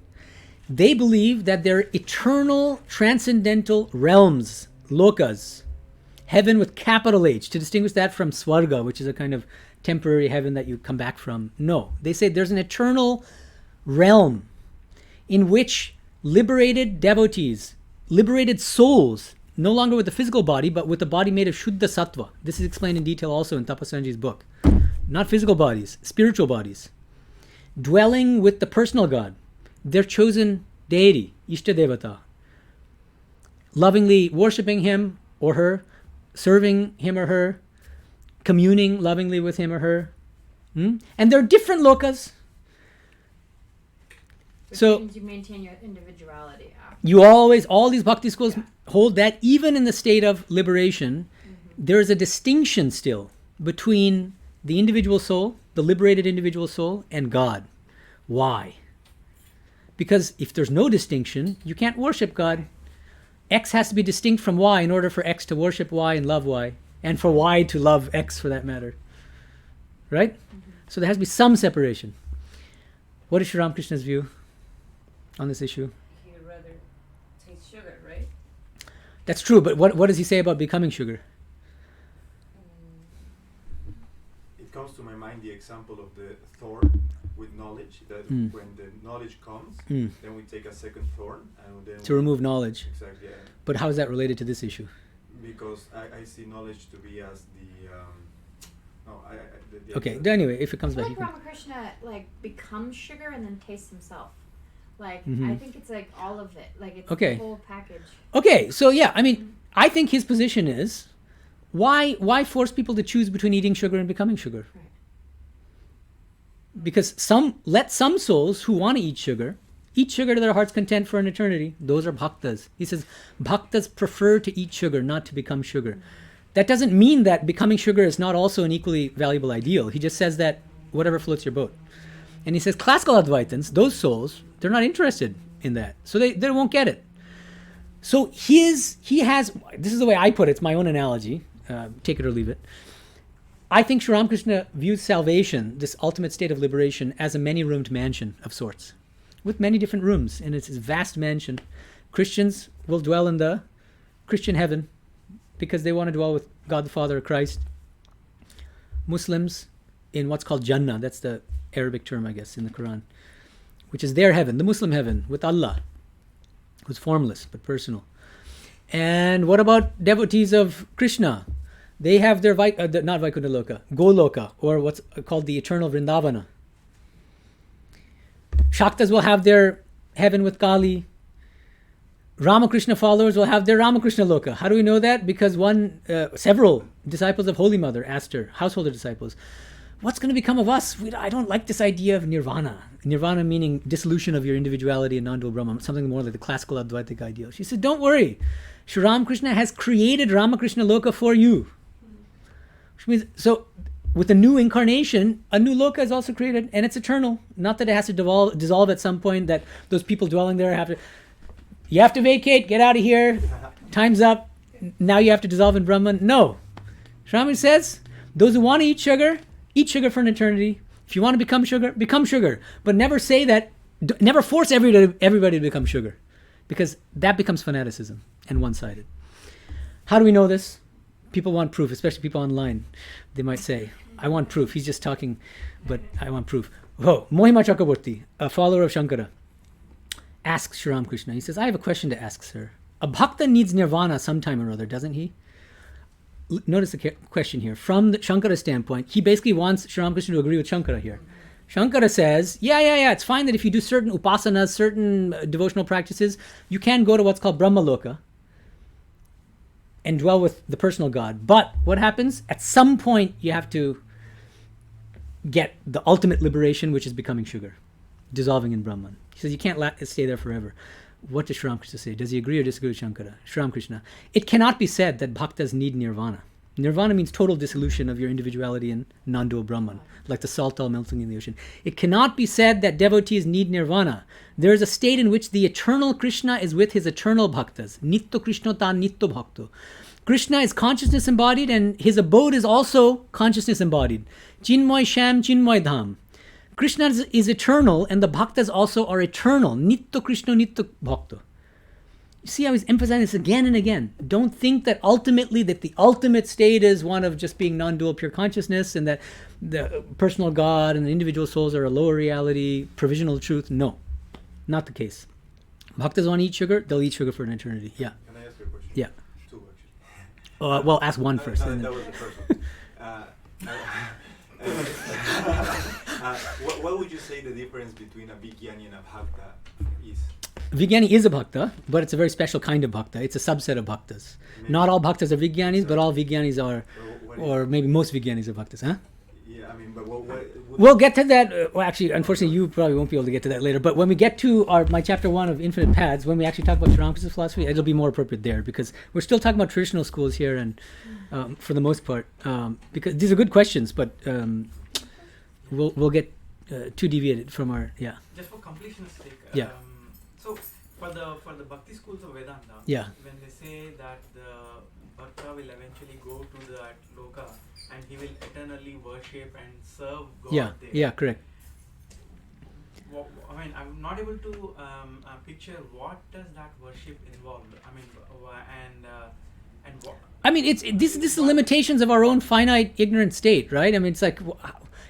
They believe that there are eternal, transcendental realms, lokas, heaven with capital H, to distinguish that from swarga, which is a kind of temporary heaven that you come back from. No, they say there's an eternal realm in which liberated devotees, liberated souls, no longer with the physical body, but with the body made of Shuddha Sattva. This is explained in detail also in Tapasyananda's book. Not physical bodies, spiritual bodies. Dwelling with the personal God, their chosen deity, Ishta Devata. Lovingly worshipping him or her, serving him or her, communing lovingly with him or her. And there are different lokas. Which So means you maintain your individuality after. you always, all these bhakti schools hold that even in the state of liberation, there is a distinction still between the individual soul, the liberated individual soul, and God. Why? Because if there's no distinction, you can't worship God. X has to be distinct from Y in order for X to worship Y and love Y, and for Y to love X for that matter. Right? So there has to be some separation. What is Sri Ramakrishna's view on this issue? He would rather taste sugar, right? That's true, but what does he say about becoming sugar? It comes to my mind the example of the thorn with knowledge, that when the knowledge comes, then we take a second thorn and then To remove knowledge. Exactly, yeah. But how is that related to this issue? Because I see knowledge to be as the Okay, anyway, if it comes I back, feel you like can. Ramakrishna becomes sugar and then tastes himself. I think it's all of it. It's Okay. the whole package. Okay, so yeah, I mean, I think his position is, why force people to choose between eating sugar and becoming sugar? Right. Because let some souls who want to eat sugar to their heart's content for an eternity. Those are bhaktas. He says bhaktas prefer to eat sugar, not to become sugar. That doesn't mean that becoming sugar is not also an equally valuable ideal. He just says that whatever floats your boat. And he says classical Advaitins, those souls, they're not interested in that. So they won't get it. So he has, this is the way I put it, it's my own analogy, take it or leave it. I think Sri Ramakrishna views salvation, this ultimate state of liberation, as a many-roomed mansion of sorts, with many different rooms, and it's this vast mansion. Christians will dwell in the Christian heaven because they want to dwell with God the Father or Christ. Muslims in what's called Jannah, that's the Arabic term, I guess, in the Quran, which is their heaven, the Muslim heaven, with Allah, who's formless but personal. And what about devotees of Krishna? They have their, not Vaikuntha Loka, Goloka, or what's called the eternal Vrindavana. Shaktas will have their heaven with Kali. Ramakrishna followers will have their Ramakrishna Loka. How do we know that? Because several disciples of Holy Mother asked her, householder disciples, what's going to become of us? I don't like this idea of nirvana. Nirvana meaning dissolution of your individuality and non-dual Brahman, something more like the classical Advaitic ideal. She said, don't worry. Sri Ramakrishna has created Ramakrishna Loka for you. Which means, so with a new incarnation, a new Loka is also created, and it's eternal. Not that it has to dissolve at some point, that those people dwelling there you have to vacate, get out of here, time's up, now you have to dissolve in Brahman. No. Sri Ramakrishna says, those who want to eat sugar for an eternity. If you want to become sugar. But never say that, never force everybody to become sugar. Because that becomes fanaticism and one-sided. How do we know this? People want proof, especially people online. They might say, I want proof. He's just talking, but I want proof. Oh, Mohima Chakraborty, a follower of Shankara, asks Sri Ramakrishna. He says, I have a question to ask, sir. A bhakta needs nirvana sometime or other, doesn't he? Notice the question here. From the Shankara standpoint, he basically wants Sri Ramakrishna to agree with Shankara here. Shankara says, yeah, it's fine that if you do certain upasanas, certain devotional practices, you can go to what's called Brahmaloka and dwell with the personal God. But what happens? At some point, you have to get the ultimate liberation, which is becoming sugar, dissolving in Brahman. He says you can't stay there forever. What does Sri Ramakrishna say? Does he agree or disagree with Shankara? Sri Ramakrishna. It cannot be said that bhaktas need nirvana. Nirvana means total dissolution of your individuality in non-dual Brahman, like the salt all melting in the ocean. It cannot be said that devotees need nirvana. There is a state in which the eternal Krishna is with his eternal bhaktas. Nitto Krishna ta nitto bhakto. Krishna is consciousness embodied and his abode is also consciousness embodied. Chinmoy Sham, Chinmoy Dham. Krishna is eternal and the bhaktas also are eternal. Nitto Krishna, nitto bhakto. You see how he's emphasizing this again and again. Don't think that ultimately that the ultimate state is one of just being non-dual pure consciousness and that the personal God and the individual souls are a lower reality, provisional truth. No, not the case. Bhaktas want to eat sugar, they'll eat sugar for an eternity. Yeah. Can I ask you a question? Yeah. Two, actually. Well, ask one first. No, that was the first one. What would you say the difference between a Vijnani and a Bhakta is? Vijnani is a bhakta, but it's a very special kind of bhakta. It's a subset of bhaktas. Maybe. Not all bhaktas are Vijnanis, but all Vijnanis are, What or maybe most Vijnanis are bhaktas, huh? Yeah, I mean, but what We'll get to that. Well, actually, unfortunately, you probably won't be able to get to that later. But when we get to my chapter 1 of Infinite Paths, when we actually talk about Sri Ramakrishna's philosophy, it'll be more appropriate there because we're still talking about traditional schools here, and for the most part, because these are good questions, but we'll get too deviated from our Just for completion's sake. Yeah. So for the Bhakti schools of Vedanta, Yeah. when they say that the Bhakta will eventually go to that loka and he will eternally worship and serve God there. Yeah, correct. I mean, I'm not able to picture what does that worship involve. I mean, and what. I mean, this is the limitations of our own finite, ignorant state, right? I mean, it's like,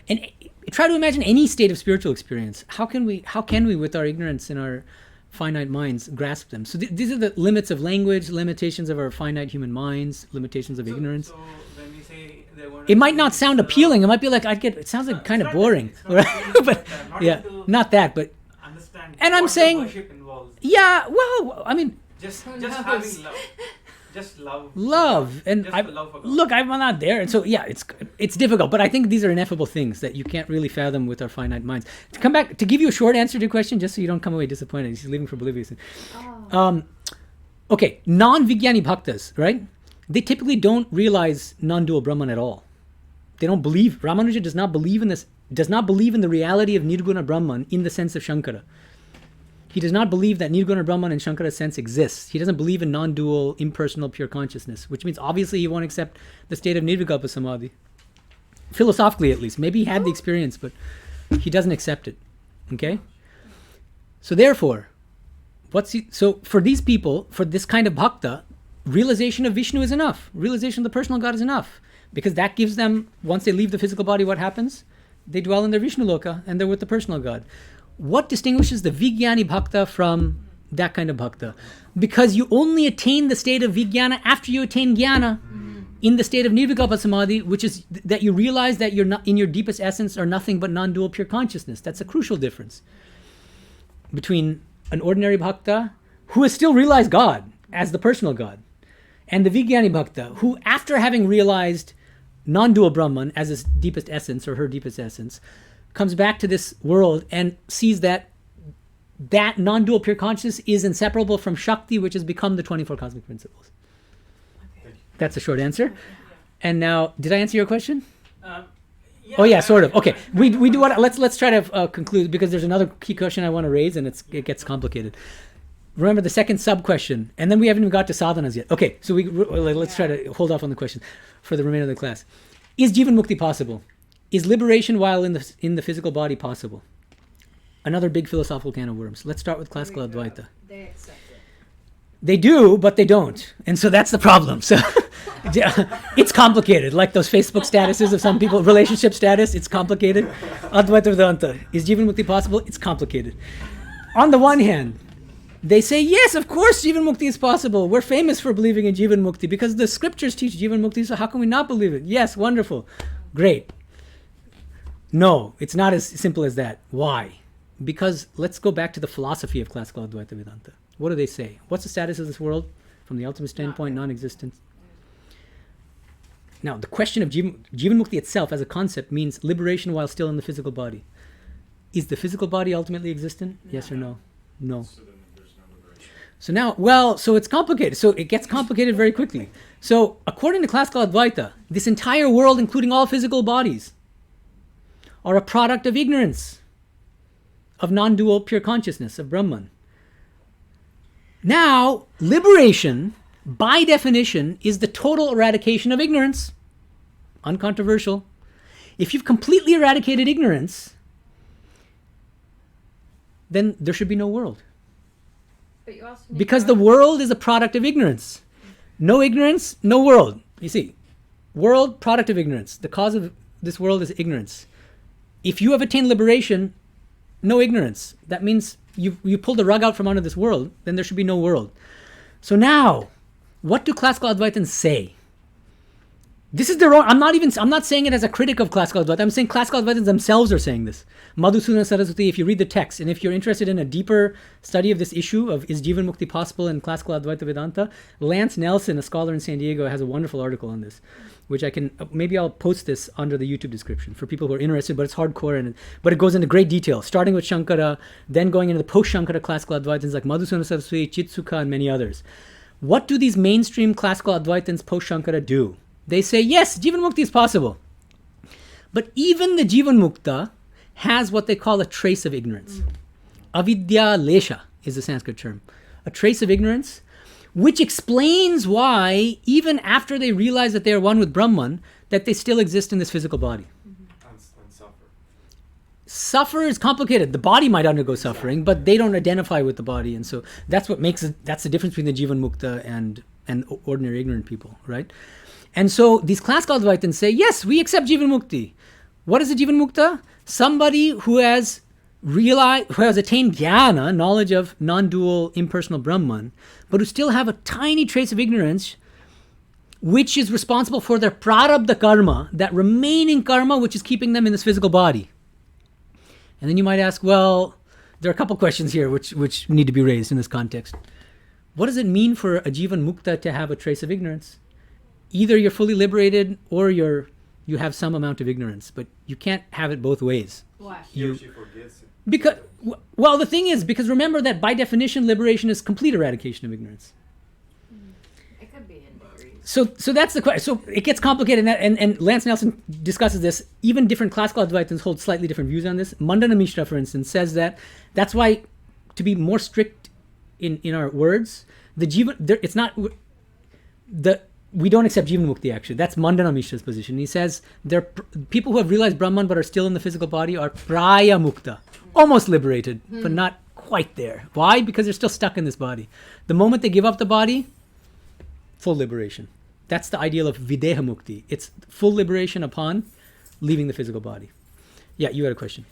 and try to imagine any state of spiritual experience. How can we, with our ignorance and our finite minds, grasp them? So these are the limits of language, limitations of our finite human minds, limitations of ignorance. So when we say It might not sound appealing. It might be like it sounds like kind of boring, but yeah, not that. But understand. And I'm what the saying, worship involves. yeah, well, I mean, Just having love. Just love. love, and Just the love for God. look, I'm not there, and so yeah, it's difficult. But I think these are ineffable things that you can't really fathom with our finite minds. To come back to give you a short answer to your question, just so you don't come away disappointed. He's leaving for oblivious. Okay, non-Vijnani bhaktas, right? They typically don't realize non-dual Brahman at all. They don't believe. Ramanuja does not believe in this. Does not believe in the reality of Nirguna Brahman in the sense of Shankara. He does not believe that Nirguna Brahman in Shankara's sense exists. He doesn't believe in non-dual, impersonal, pure consciousness, which means obviously he won't accept the state of Nirvikalpa Samadhi. Philosophically, at least. Maybe he had the experience, but he doesn't accept it. Okay? So therefore, so for these people, for this kind of bhakta, realization of Vishnu is enough. Realization of the personal God is enough. Because that gives them, once they leave the physical body, what happens? They dwell in their Vishnu loka and they're with the personal God. What distinguishes the Vijnani bhakta from that kind of bhakta? Because you only attain the state of Vijnana after you attain Jnana in the state of Nirvikalpa Samadhi, which is that you realize that you're not, in your deepest essence, are nothing but non-dual pure consciousness. That's a crucial difference between an ordinary bhakta who has still realized God as the personal God and the Vijnani bhakta who, after having realized non-dual Brahman as his deepest essence or her deepest essence, comes back to this world and sees that non-dual pure consciousness is inseparable from Shakti, which has become the 24 cosmic principles. Okay. That's a short answer. And now, did I answer your question? Yeah, Oh yeah, sort of. Okay, we do what? Let's try to conclude because there's another key question I want to raise, and it gets complicated. remember the second sub-question, and then we haven't even got to sadhanas yet. Okay, so let's try to hold off on the question for the remainder of the class. Is jīvanmukti possible? Is liberation while in the physical body possible? Another big philosophical can of worms. Let's start with classical Advaita. They accept it. They do, but they don't. And so that's the problem. So it's complicated. Like those Facebook statuses of some people, relationship status, it's complicated. Advaita Vedānta. Is jīvanmukti possible? It's complicated. On the one hand, they say, yes, of course jīvanmukti is possible. We're famous for believing in jīvanmukti because the scriptures teach jīvanmukti, so how can we not believe it? Yes, wonderful. Great. No, it's not as simple as that. Why? Because let's go back to the philosophy of classical Advaita Vedanta. What do they say? What's the status of this world from the ultimate standpoint? Non-existence. Now, the question of jīvanmukti itself as a concept means liberation while still in the physical body. Is the physical body ultimately existent? Yes or no? No. So then there's no liberation. So now, so it's complicated. So it gets complicated very quickly. So according to classical Advaita, this entire world, including all physical bodies, are a product of ignorance, of non-dual pure consciousness, of Brahman. Now, liberation, by definition, is the total eradication of ignorance. Uncontroversial. If you've completely eradicated ignorance, then there should be no world. But you also need Because the world is a product of ignorance. No ignorance, no world. You see, world, product of ignorance. The cause of this world is ignorance. If you have attained liberation, no ignorance. That means you pulled the rug out from under this world, then there should be no world. So now, what do classical Advaitins say? This is their own. I'm not saying it as a critic of classical Advaita. I'm saying classical Advaitins themselves are saying this. Madhusudana Saraswati, if you read the text, and if you're interested in a deeper study of this issue of is jīvanmukti possible in classical Advaita Vedanta, Lance Nelson, a scholar in San Diego, has a wonderful article on this, which maybe I'll post this under the YouTube description for people who are interested, but it's hardcore, but it goes into great detail, starting with Shankara, then going into the post-Shankara classical Advaitins like Madhusudana Saraswati, Chitsukha, and many others. What do these mainstream classical Advaitins post-Shankara do? They say, yes, jīvanmukti is possible. But even the jīvanmukta has what they call a trace of ignorance. Avidya lesha is the Sanskrit term. A trace of ignorance, which explains why, even after they realize that they are one with Brahman, that they still exist in this physical body. And suffer. Suffer is complicated. The body might undergo suffering, but they don't identify with the body. And so that's what makes it, that's the difference between the jīvanmukta and ordinary ignorant people, right? And so these classical Advaitins say, yes, we accept jīvanmukti. What is a jīvanmukta? Somebody who has attained jnana, knowledge of non-dual impersonal Brahman, but who still have a tiny trace of ignorance, which is responsible for their prarabdha karma, that remaining karma which is keeping them in this physical body. And then you might ask, well, there are a couple questions here which need to be raised in this context. What does it mean for a jīvanmukta to have a trace of ignorance? Either you're fully liberated or you have some amount of ignorance, but you can't have it both ways. Why? He or she forgets it. Because, well, the thing is, because remember that by definition, liberation is complete eradication of ignorance. It could be in degrees. So that's the question. So it gets complicated, and Lance Nelson discusses this. Even different classical Advaitins hold slightly different views on this. Mandana Mishra, for instance, says that's why, to be more strict in our words, we don't accept jīvanmukti, actually. That's Mandana Mishra's position. He says people who have realized Brahman but are still in the physical body are praya mukta, almost liberated, but not quite there. Why? Because they're still stuck in this body. The moment they give up the body, full liberation. That's the ideal of videha mukti. It's full liberation upon leaving the physical body. Yeah, you had a question.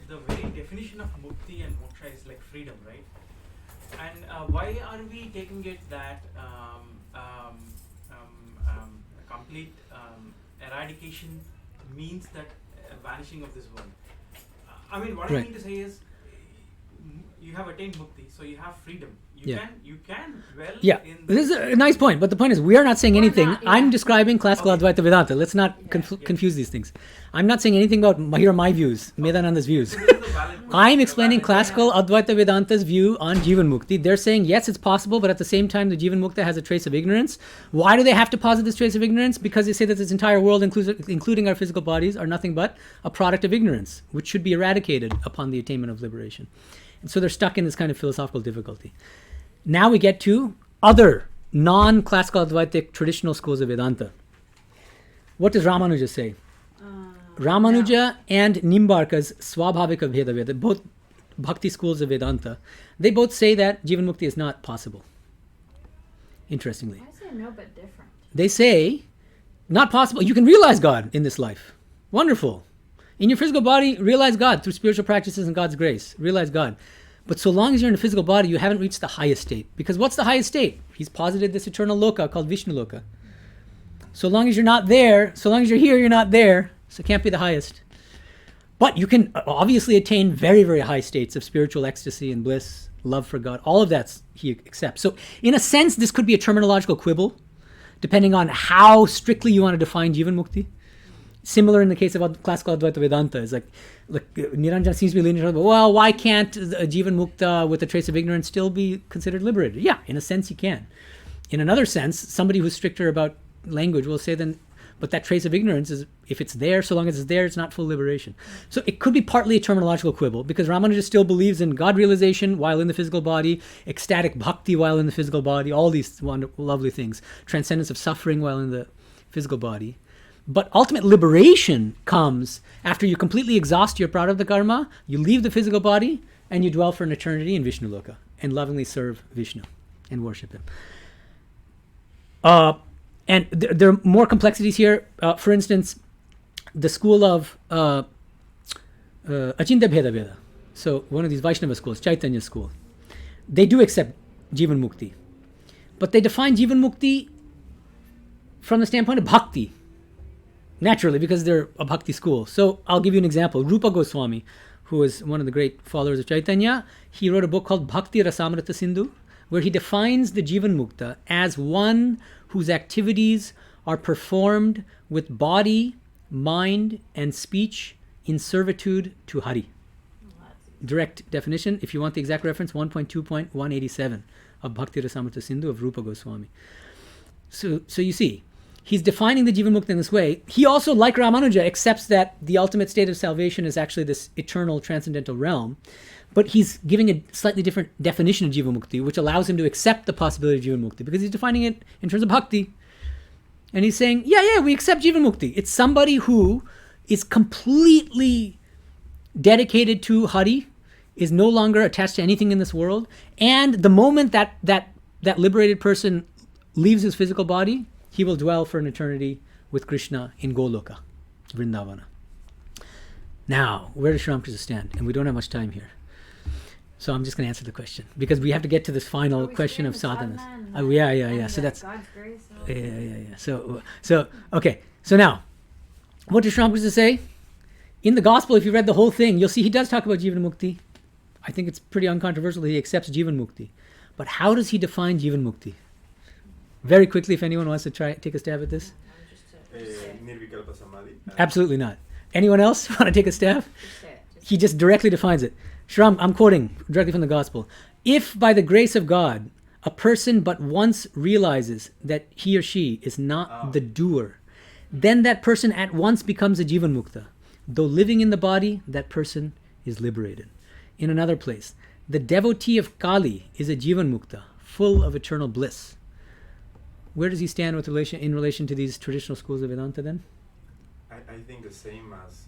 The very definition of mukti and moksha is like freedom, right? And why are we taking it that complete eradication means that vanishing of this world? What I Right. mean to say is, you have attained mukti, so you have freedom. You can dwell Yeah, in this is a nice point, but the point is we are not saying anything. not, yeah. I'm describing classical Okay. Advaita Vedanta. Let's not Yeah. confuse these things. I'm not saying anything about, here are my views, Medhananda's views. So this is the valid question. I'm explaining The valid classical Advaita Vedanta's view on jīvanmukti. They're saying, yes, it's possible, but at the same time, the jīvanmukta has a trace of ignorance. Why do they have to posit this trace of ignorance? Because they say that this entire world, including our physical bodies, are nothing but a product of ignorance, which should be eradicated upon the attainment of liberation. And so they're stuck in this kind of philosophical difficulty. Now we get to other non-classical Advaitic traditional schools of Vedanta. What does Ramanuja say? Ramanuja and Nimbarka's Swabhavika Bheda, both bhakti schools of Vedanta, they both say that jīvanmukti is not possible. Interestingly. I say no, but different. They say, not possible. You can realize God in this life. Wonderful. In your physical body, realize God through spiritual practices and God's grace. Realize God. But so long as you're in a physical body, you haven't reached the highest state. Because what's the highest state? He's posited this eternal loka called Vishnu loka. So long as you're not there, so long as you're here, you're not there. So it can't be the highest. But you can obviously attain very, very high states of spiritual ecstasy and bliss, love for God. All of that he accepts. So in a sense, this could be a terminological quibble, depending on how strictly you want to define jīvanmukti. Similar in the case of classical Advaita Vedanta. It's like Niranjana seems to be leaning, well, why can't a jīvanmukta with a trace of ignorance still be considered liberated? Yeah, in a sense he can. In another sense, somebody who's stricter about language will say then, but that trace of ignorance is, if it's there, so long as it's there, it's not full liberation. So it could be partly a terminological quibble, because Ramanuja still believes in God realization while in the physical body, ecstatic bhakti while in the physical body, all these wonderful, lovely things, transcendence of suffering while in the physical body. But ultimate liberation comes after you completely exhaust your prarabdha karma, you leave the physical body, and you dwell for an eternity in Vishnu loka, and lovingly serve Vishnu and worship him. And there are more complexities here. For instance, the school of Achintya Bheda Veda. So one of these Vaishnava schools, Chaitanya school, they do accept jīvanmukti. But they define jīvanmukti from the standpoint of bhakti. Naturally, because they're a bhakti school. So I'll give you an example. Rupa Goswami, who is one of the great followers of Chaitanya, he wrote a book called Bhakti Rasamrita Sindhu, where he defines the jīvanmukta as one whose activities are performed with body, mind, and speech in servitude to Hari. Direct definition, if you want the exact reference, 1.2.187 of Bhakti Rasamrita Sindhu of Rupa Goswami. So you see, he's defining the jīvanmukta in this way. He also, like Ramanuja, accepts that the ultimate state of salvation is actually this eternal transcendental realm. But he's giving a slightly different definition of jīvanmukti, which allows him to accept the possibility of jīvanmukti, because he's defining it in terms of bhakti. And he's saying, yeah, we accept jīvanmukti. It's somebody who is completely dedicated to Hari, is no longer attached to anything in this world, and the moment that liberated person leaves his physical body, he will dwell for an eternity with Krishna in Goloka, Vrindavana. Now, where does Sri Ramakrishna stand? And we don't have much time here. So I'm just going to answer the question, because we have to get to this final question of sadhanas. Yeah. So that's God's grace. yeah. So okay. So now, what does Sri Ramakrishna say? In the Gospel, if you read the whole thing, you'll see he does talk about jīvanmukti. I think it's pretty uncontroversial that he accepts jīvanmukti. But how does he define jīvanmukti? Very quickly, if anyone wants to take a stab at this. Nirvikalpa Samadhi. Absolutely not. Anyone else want to take a stab? Just say it. He just directly defines it. Shram, I'm quoting directly from the Gospel. If by the grace of God, a person but once realizes that he or she is not the doer, then that person at once becomes a jīvanmukta. Though living in the body, that person is liberated. In another place, the devotee of Kali is a jīvanmukta, full of eternal bliss. Where does he stand in relation to these traditional schools of Vedanta then? I think the same as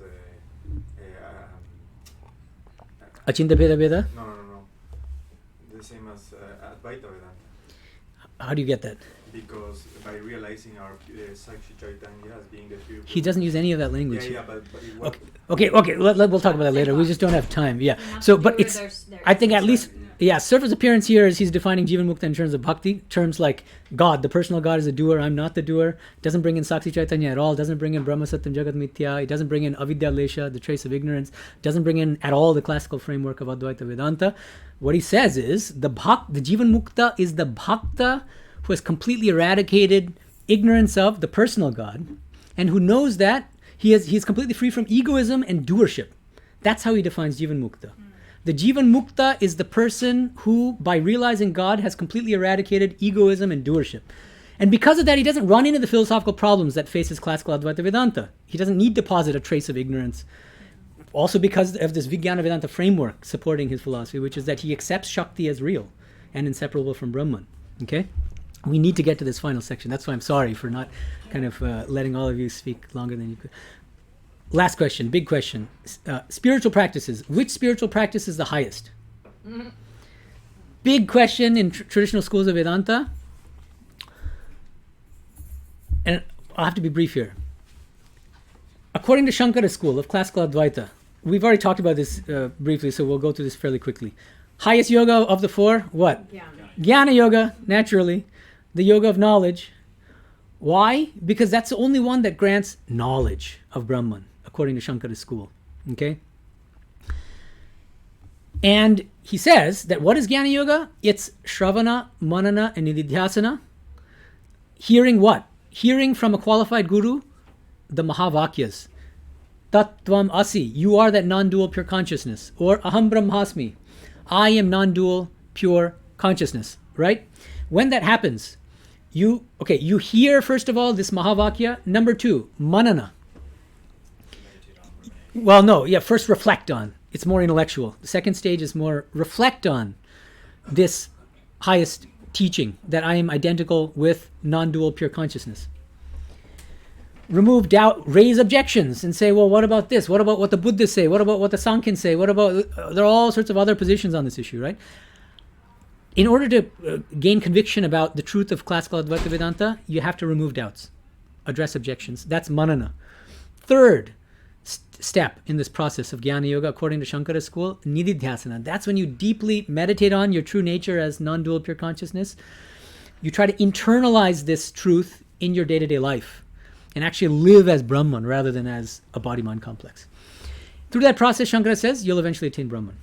Achintya Bheda Veda? No. The same as Advaita Vedanta. How do you get that? Because by realizing our Sakshi Chaitanya as being the pure... He doesn't use any of that language Yeah, here. but it was... Okay. We'll talk about that later. We just don't have time. Yeah. So, but it's... I think at least... Yeah, surface appearance here is he's defining jīvanmukta in terms of bhakti, terms like God, the personal God is a doer, I'm not the doer, doesn't bring in Sakshi Chaitanya at all, doesn't bring in Brahma Satyam Jagat Mithya, it doesn't bring in Avidya Lesha, the trace of ignorance, doesn't bring in at all the classical framework of Advaita Vedanta. What he says is, the jīvanmukta is the bhakta who has completely eradicated ignorance of the personal God, and who knows that He is completely free from egoism and doership. That's how he defines jīvanmukta. The jīvanmukta is the person who, by realizing God, has completely eradicated egoism and doership. And because of that, he doesn't run into the philosophical problems that faces classical Advaita Vedanta. He doesn't need to posit a trace of ignorance. Also because of this Vijnana Vedanta framework supporting his philosophy, which is that he accepts Shakti as real and inseparable from Brahman. Okay? We need to get to this final section. That's why I'm sorry for not kind of letting all of you speak longer than you could. Last question, big question. Spiritual practices. Which spiritual practice is the highest? Big question in traditional schools of Vedanta. And I'll have to be brief here. According to Shankara school of classical Advaita, we've already talked about this briefly, so we'll go through this fairly quickly. Highest yoga of the four, what? Jnana yoga, naturally. The yoga of knowledge. Why? Because that's the only one that grants knowledge of Brahman, according to Shankara school. Okay? And he says that what is Jnana yoga? It's Shravana, Manana, and Nididhyasana. Hearing what? Hearing from a qualified guru, the Mahavakyas. Tattvam Asi, you are that non-dual pure consciousness. Or Aham Brahmasmi, I am non-dual pure consciousness. Right? When that happens, you hear first of all this Mahavakya. Number two, Manana. Well, no, first reflect on. It's more intellectual. The second stage is more reflect on this highest teaching that I am identical with non-dual pure consciousness. Remove doubt, raise objections, and say, well, what about this? What about what the Buddhists say? What about what the Sankhya say? What about, there are all sorts of other positions on this issue, right? In order to gain conviction about the truth of classical Advaita Vedanta, you have to remove doubts, address objections. That's manana. Third step in this process of Jnana Yoga, according to Shankara school, nididhyasana. That's when you deeply meditate on your true nature as non-dual pure consciousness. You try to internalize this truth in your day-to-day life and actually live as Brahman rather than as a body-mind complex. Through that process, Shankara says, you'll eventually attain Brahman,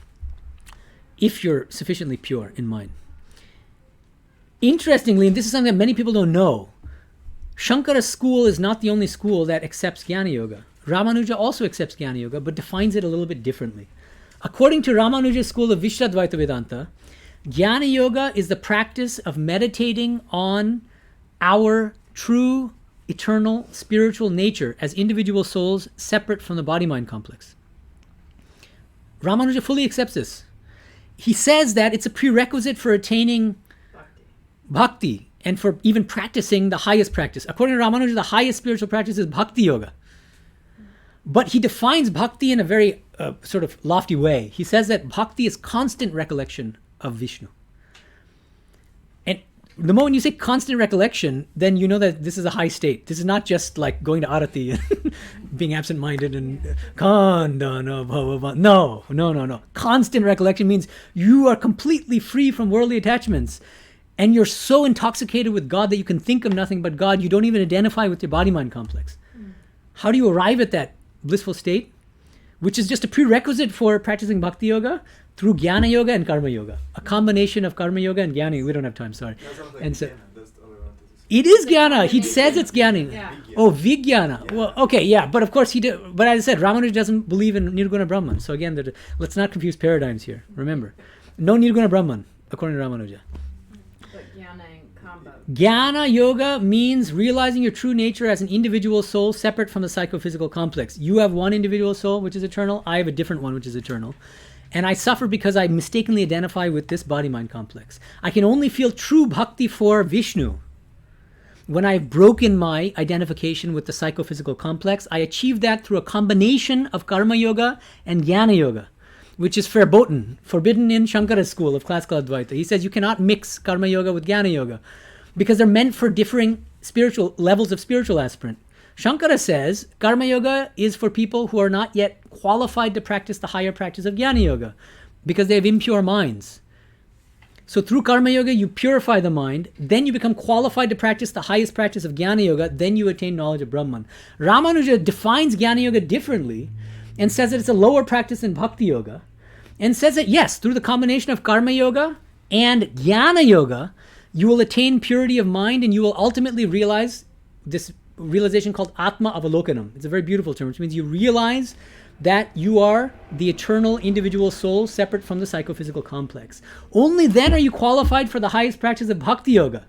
if you're sufficiently pure in mind. Interestingly, and this is something that many people don't know, Shankara school is not the only school that accepts Jnana Yoga. Ramanuja also accepts Jnana Yoga, but defines it a little bit differently. According to Ramanuja's school of Vishtadvaita Vedanta, Jnana Yoga is the practice of meditating on our true, eternal, spiritual nature as individual souls separate from the body-mind complex. Ramanuja fully accepts this. He says that it's a prerequisite for attaining bhakti and for even practicing the highest practice. According to Ramanuja, the highest spiritual practice is bhakti yoga. But he defines bhakti in a very sort of lofty way. He says that bhakti is constant recollection of Vishnu. And the moment you say constant recollection, then you know that this is a high state. This is not just like going to arati and being absent-minded and khandana bhava. No. Constant recollection means you are completely free from worldly attachments. And you're so intoxicated with God that you can think of nothing but God, you don't even identify with your body-mind complex. How do you arrive at that blissful state? Which is just a prerequisite for practicing bhakti yoga through jnana yoga and karma yoga. A combination of karma yoga and jnana yoga. We don't have time, sorry. And so, it is jnana. He says it's jnana. Yeah. Oh, vijnana. Yeah. Well, okay, yeah. But of course, but as I said, Ramanuja doesn't believe in Nirguna Brahman. So again, let's not confuse paradigms here. Remember, no Nirguna Brahman, according to Ramanuja. Jnana yoga means realizing your true nature as an individual soul separate from the psychophysical complex. You have one individual soul, which is eternal. I have a different one, which is eternal. And I suffer because I mistakenly identify with this body-mind complex. I can only feel true bhakti for Vishnu when I've broken my identification with the psychophysical complex. I achieve that through a combination of karma yoga and jnana yoga, which is forbidden in Shankara's school of classical Advaita. He says you cannot mix karma yoga with jnana yoga, because they're meant for differing spiritual levels of spiritual aspirant. Shankara says karma yoga is for people who are not yet qualified to practice the higher practice of jnana yoga because they have impure minds. So through karma yoga, you purify the mind, then you become qualified to practice the highest practice of jnana yoga, then you attain knowledge of Brahman. Ramanuja defines jnana yoga differently and says that it's a lower practice than bhakti yoga, and says that yes, through the combination of karma yoga and jnana yoga, you will attain purity of mind and you will ultimately realize this realization called Atma Avalokanam. It's a very beautiful term, which means you realize that you are the eternal individual soul separate from the psychophysical complex. Only then are you qualified for the highest practice of bhakti yoga.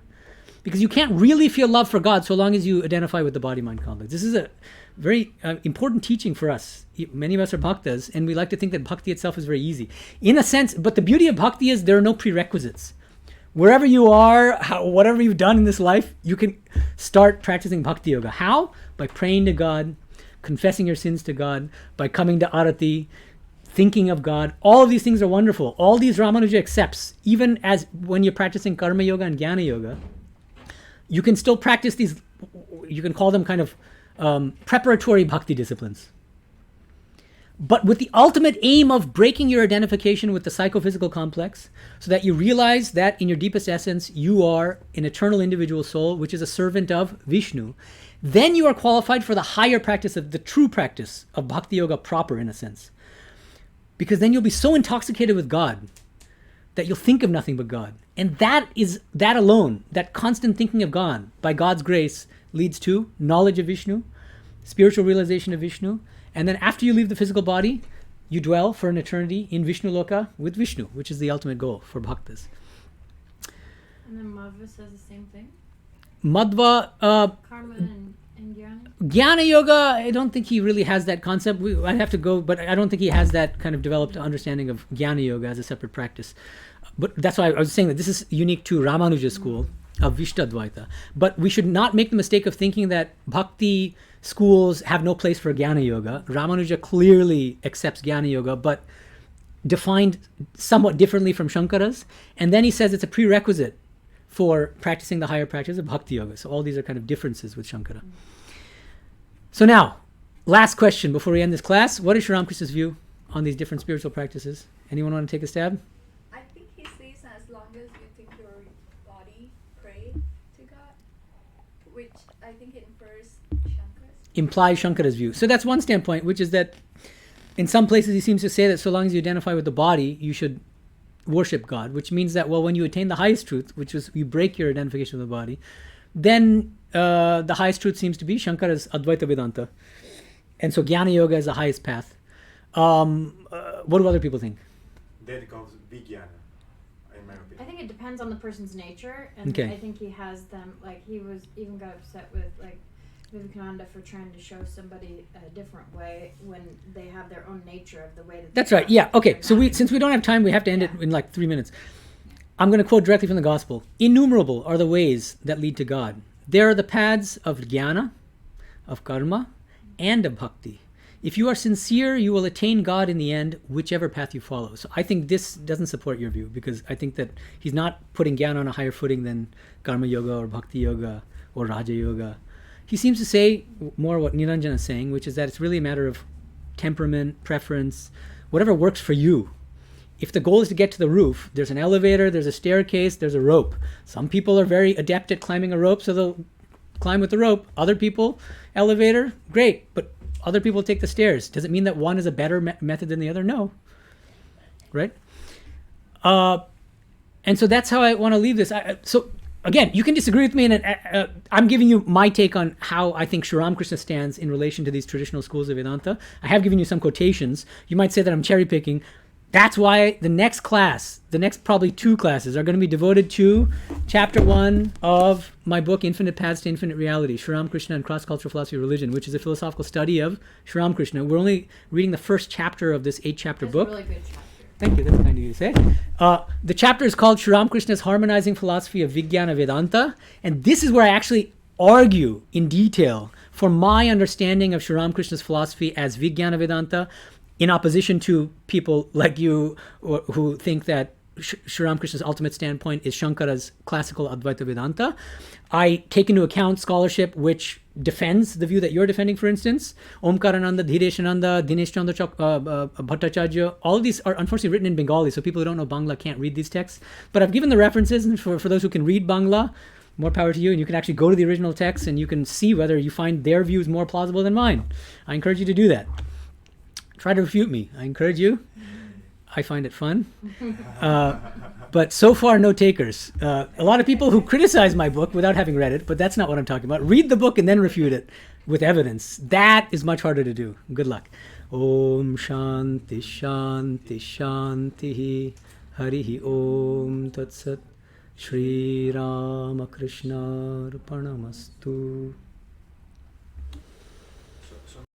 Because you can't really feel love for God so long as you identify with the body-mind complex. This is a very important teaching for us. Many of us are bhaktas, and we like to think that bhakti itself is very easy. In a sense, but the beauty of bhakti is there are no prerequisites. Wherever you are, whatever you've done in this life, you can start practicing bhakti yoga. How? By praying to God, confessing your sins to God, by coming to arati, thinking of God. All of these things are wonderful. All these Ramanuja accepts, even as when you're practicing karma yoga and jnana yoga, you can still practice these, you can call them kind of preparatory bhakti disciplines. But with the ultimate aim of breaking your identification with the psychophysical complex, so that you realize that in your deepest essence, you are an eternal individual soul, which is a servant of Vishnu, then you are qualified for the higher practice of the true practice of bhakti yoga proper, in a sense. Because then you'll be so intoxicated with God that you'll think of nothing but God. And that alone, that constant thinking of God, by God's grace, leads to knowledge of Vishnu, spiritual realization of Vishnu, and then after you leave the physical body, you dwell for an eternity in Vishnu Loka with Vishnu, which is the ultimate goal for bhaktas. And then Madhva says the same thing? Madhva, Karma and Jnana? Jnana Yoga, I don't think he really has that concept. I'd have to go, but I don't think he has that kind of developed understanding of Jnana Yoga as a separate practice. But that's why I was saying that this is unique to Ramanuja's school of Vishtadvaita. But we should not make the mistake of thinking that bhakti schools have no place for Jnana Yoga. Ramanuja clearly accepts Jnana Yoga, but defined somewhat differently from Shankara's. And then he says it's a prerequisite for practicing the higher practice of Bhakti Yoga. So all these are kind of differences with Shankara. So now, last question before we end this class. What is Sri Ramakrishna's view on these different spiritual practices? Anyone want to take a stab? I think he says as long as you think your body pray to God, which I think infers Shankara's. Implies Shankara's view. So that's one standpoint, which is that in some places he seems to say that so long as you identify with the body, you should worship God, which means that, well, when you attain the highest truth, which is you break your identification with the body, then the highest truth seems to be Shankara's Advaita Vedānta. And so Jnana Yoga is the highest path. What do other people think? That comes Vijnana, in my opinion. I think it depends on the person's nature, and Okay. I think he has them, like, he was even got upset with, like, Vivekananda for trying to show somebody a different way when they have their own nature of the way that That's they right. Yeah. Okay. So practice. since we don't have time, we have to end it in like 3 minutes. I'm going to quote directly from the Gospel. Innumerable are the ways that lead to God. There are the paths of jnana, of karma, and of bhakti. If you are sincere, you will attain God in the end, whichever path you follow. So I think this doesn't support your view, because I think that he's not putting jnana on a higher footing than karma yoga or bhakti yoga or raja yoga. He seems to say more what Niranjana is saying, which is that it's really a matter of temperament, preference, whatever works for you. If the goal is to get to the roof, there's an elevator, there's a staircase, there's a rope. Some people are very adept at climbing a rope, so they'll climb with the rope. Other people, elevator, great, but other people take the stairs. Does it mean that one is a better method than the other? No. Right? And so that's how I want to leave this. So again, you can disagree with me, and I'm giving you my take on how I think Sri Ramakrishna stands in relation to these traditional schools of Vedanta. I have given you some quotations. You might say that I'm cherry picking. That's why the next class, the next probably 2 classes, are going to be devoted to chapter 1 of my book, Infinite Paths to Infinite Reality, Sri Ramakrishna and Cross-Cultural Philosophy of Religion, which is a philosophical study of Sri Ramakrishna. We're only reading the first chapter of this 8-chapter book. That's a really good chapter. Thank you, that's kind of you to say. The chapter is called Sri Ramakrishna's Harmonizing Philosophy of Vijnana Vedanta, and this is where I actually argue in detail for my understanding of Sri Ramakrishna's philosophy as Vijnana Vedanta, in opposition to people like you who think that Sri Ramakrishna's ultimate standpoint is Shankara's classical Advaita Vedanta. I take into account scholarship which defends the view that you're defending, for instance. Omkarananda, Dhireshananda, Dinesh Chandra Bhattacharya, all of these are unfortunately written in Bengali, so people who don't know Bangla can't read these texts. But I've given the references, and for those who can read Bangla, more power to you, and you can actually go to the original text and you can see whether you find their views more plausible than mine. I encourage you to do that. Try to refute me. I encourage you. I find it fun. But so far, no takers. A lot of people who criticize my book without having read it, but that's not what I'm talking about. Read the book and then refute it with evidence. That is much harder to do. Good luck. Om Shanti Shanti Shanti Harihi Om Tat Sat Shri Ramakrishna Arpanamastu.